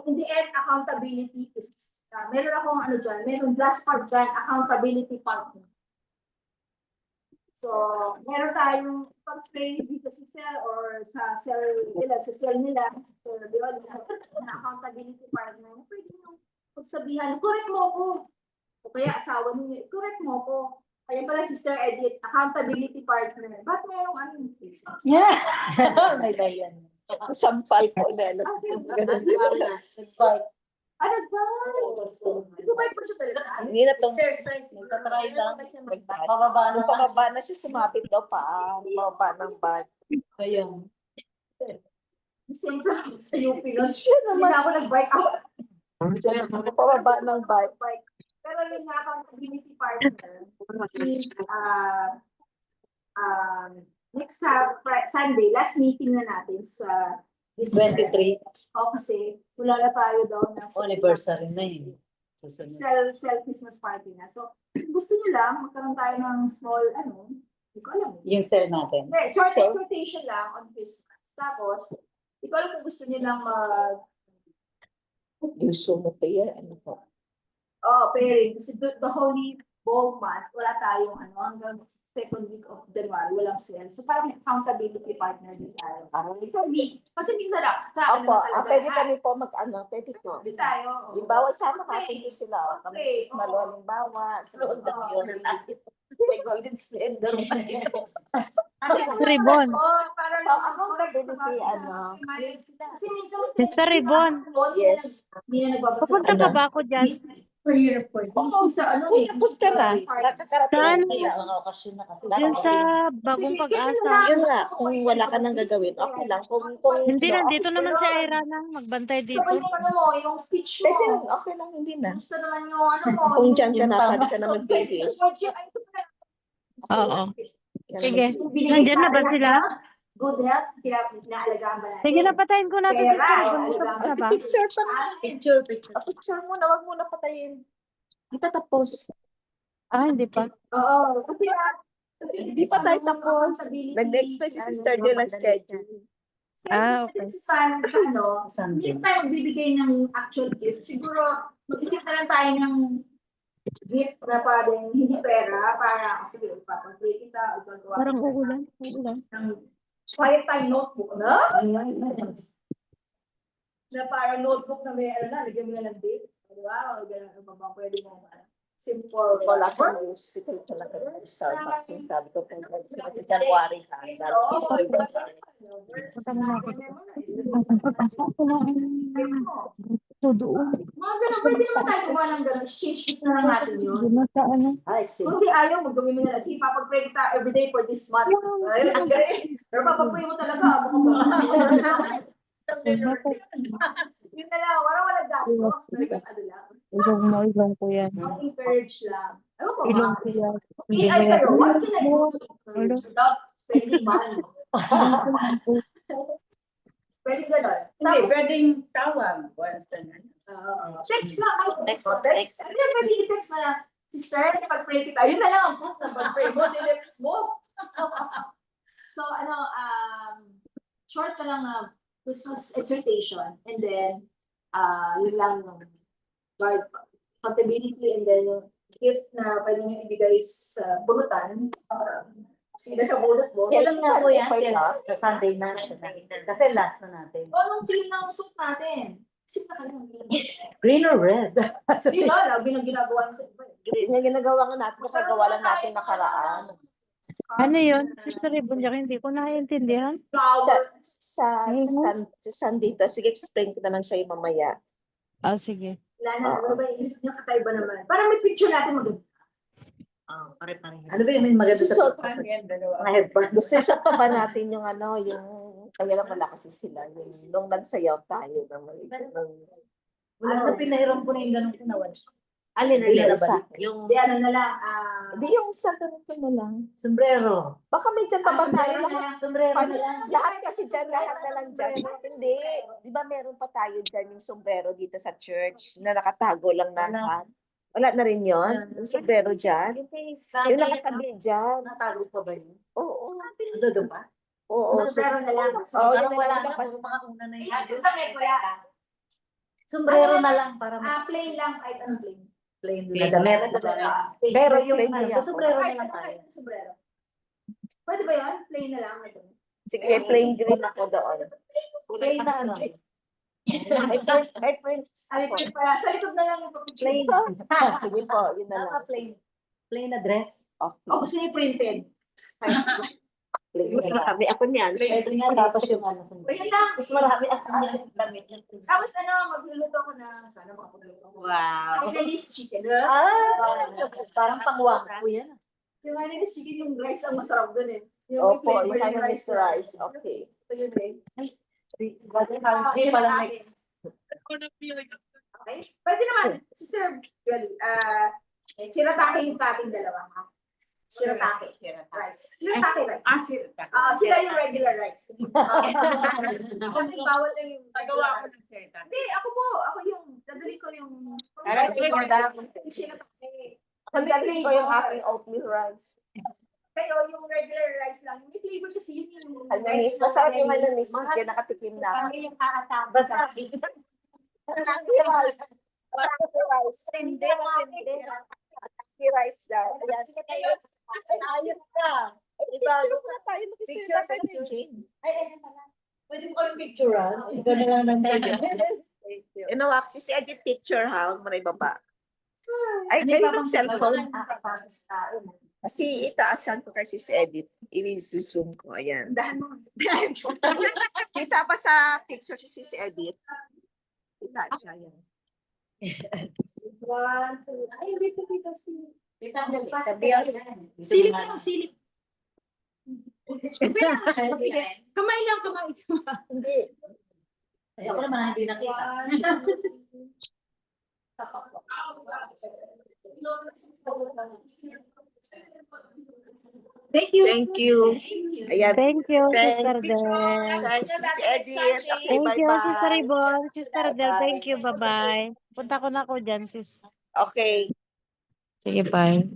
in the end, accountability is, meron akong ano dyan, meron last part dyan, accountability partner. So, meron tayong pag-pray dito sa cell or sa cell nila, so, di ba, na accountability partner. Pwede nyo pagsabihan, correct mo ko. O kaya asawa ninyo, correct mo ko. Kaya pala, Sister Edith, accountability partner. Ba't merong ano yung case? Yeah. May bayan. Sampal po na. Nag-fight. Nag-bike! Nag-bike pa siya talaga. Hindi na to. Exercise. Nagtatry lang. Nag-bike. Pababa na. Nung pababa na siya, sumapit daw pa. Pababa ng bag. Ayun. Siyempre, sa UP nun. Siya Hindi naman. na ako nag-bike ako. Pababa ng bike. Pero yung accountability partner is next Sunday, last meeting na natin sa December. 23. O kasi wala na tayo daw na Anniversary na yun. Susunod. Cell Christmas party na. So, gusto nyo lang, magkaroon tayo ng small, hindi ko alam. Yung cell natin. Hindi, short So- exhortation lang on Christmas. Tapos, hindi ko alam kung gusto nyo lang Yung sumupaya, ano po. pairing. Kasi the Holy Ball Month, wala tayong hanggang second week of January, walang sale. So parang accountability partner din tayo. For me, kasi minsan sa Opo, talaga, pwede kami po pwede po. Pwede tayo. Yung bawa sama natin po sila. Kami Okay, sis Malo, halimbawa. May golden splendor. Ribbon. Accountability, Kasi minsan, Sister Ribbon. Yes. Hindi na nagbabasa. Pupunta pa ba ako dyan? Prayer report. Sa Kung tapos ka na, nakakarating Saan? ka na. Mga okasyon na kasi. Yun sa bagong pag-asa. Yun nga, kung wala ka nang gagawin, okay lang. Kung Hindi, nandito naman si Ira na magbantay Gusto dito. ba yung yung speech mo? pwede rin, okay lang, hindi na. Gusto naman yung mo. Kung dyan ka yung na, tama. pwede ka na magbihis. Oo. Sige. Nandyan na ba sila? Good health, inaalagaan ba natin? Sige, napatayin ko na to, Pera, Sister Ribbon. alagaan Tapos na ba? Picture pa na. Picture. Picture muna, wag muna patayin. Di pa tapos. Hindi pa. Oo, kasi Di pa tayo tapos. Nag-express si Sister Del ang schedule. Okay. Sa hindi Sunday. tayo magbibigay ng actual gift. Siguro, mag-isip na lang tayo ng gift na parang hindi pera para kasi ipapag-pray kita o gagawa Parang kita uulan. ng quiet time notebook, no? Na parang notebook na may lagyan mo na ng date. Di ba? O gano'n, ano ba pwede mo simple. Wala ko news. Ito talaga ng Starbucks. Yung sabi ko kung January ka. Punta mo na ako. Pagpasa ko na. Ito doon. Mga ganun, pwede naman tayo gumawa ng ganun. Change it na lang natin yun. Doon na sa ano. Ay, sige. Kung di ayaw, magawin mo na lang. Sige, papag-pray kita everyday for this month. Ay, ang galing. Pero papag-pray mo talaga. Yun na lang, walang gastos. Ano lang. Ilong ko yan. Encourage lang. Ano ba? Ilong ko yan. Hindi AI mo kayo, yan. what can I do to encourage without spending money? Pwede gano'n. Hindi, Tapos, pwedeng tawag. Once a month. text lang. Text. Ano yan, pwede i-text mo na, sister, pag-pray kita. Yun na lang ang proof na pag-pray mo, di-text mo. So, short na lang na Christmas exhortation, and then, yun lang yung guard accountability, and then yung gift na pwede nyo ibigay sa bulutan. Sila sa bulot mo. Kailan nga po yan? Okay, Yes, sa Sunday na. Kasi last na natin. O, anong team ng suit natin? Isip na kayo. Green or red? Hindi ba? Lagi nang ginagawa niya sa iba. Hindi nga ginagawa nga natin, nakagawa lang natin nakaraan. Ano yun? Sister Ibon, hindi ko naiintindihan. Flower. Sa Sunday to, sige, explain ko na lang sa'yo mamaya. Ah, sige. Wala na, ano ba yung isip niya kakaiba naman? Parang may picture natin maganda. Pare-pare. Ano ba yung may maganda sa Susot. mga headband? Gusto sa pa ba natin yung yung kaya lang wala kasi sila, yung nung nagsayaw tayo ng Wala na pinahiram ko na yung ganun kinawan. alin Hindi na isa. ba? Yung Hindi, ano na lang. Hindi yung sa ganito na lang. sombrero. Baka may dyan pa ba tayo lahat? Sombrero na Pati- lang. Lahat kasi dyan, lahat na lang dyan. Hindi. Di ba meron pa tayo dyan yung sombrero dito sa church na nakatago lang na lahat? Wala na rin yun? Yung sombrero dyan? Yung nakatabi dyan? Natago pa ba yun? Oo. Ando doon ba? Oo. Sombrero na lang. Oo, yun Parang na wala lang. na. Pag mga una na yun. Sa damit, wala. Sombrero na lang para mas Plain lang, kahit anong plain. plain na damit. Pero yung Plain na ano, yan. sombrero na Kahit lang ano, tayo. kahit anong sombrero. Pwede ba yun? Plain na lang. Sige, plain green ako doon. Plain na ano. May prints Ay, ako. sa likod na lang yung picture. Plain. Sige po, yun na lang. Plain. Plain na dress. Okay. O, gusto niyo printed? Plain Mas na lang. marami ako niyan. Pwede nga tapos yung ano. O, yun lang. Mas marami ako niyan. Damit. Tapos magluluto ko na, sana makapagluto ko. Wow. Hainanese chicken. Parang pangwang po yan. Yung hainanese chicken, yung rice ang masarap dun eh. Yung may Opo, flavor yung Hainanese rice. Okay. Ito yun eh. Hindi pala mix. Okay? Pwede naman, Sister Jolie, shiratake yung ating dalawa, ha? Shiratake. Rice. Shiratake rice. Sila yung regular rice. Kasi bawal lang yung Nagawa ko ng shiratake. Hindi, ako po. Ako yung, dadali ko yung shiratake. Ang galing ko yung ating oatmeal rice. Kayo, yung regular rice lang. May flavor kasi yun yung Hainanese. Masarap yung hainanese chicken. Nakatikim na ako. Kami yung kakatama. Basta. Hainanese rice. Hainanese rice. Hindi, Hainanese rice daw. Ayan. Ayos ka. Picture muna tayo. Mag-share tayo kay Jane. Ay, pala. Pwede mo kami picturean. Ikaw na lang ng pwede. Wax, si edit picture ha. Huwag mo na ibaba. Ay, kayo ng cellphone. Kasi itaasan ko kay sis edit. I-zoom ko. Ayan. Dahan mo. Kita pa sa picture si sis edit. Kita siya. Yan. 1, 2. Ay, wait, kasi. Silip lang, silip. Hindi. Kamay lang, kamay. Hindi. Ay, ako naman hindi nakita. Thank you. Thank you. Ayan. Thank you, Thanks. Sister Del. Thanks, sis edit. Okay, Thank you, bye-bye. Sister Ibon. Sister Del, Bye-bye. thank you. Bye-bye. Punta ko na ako dyan, sis. Okay. Sige, bye.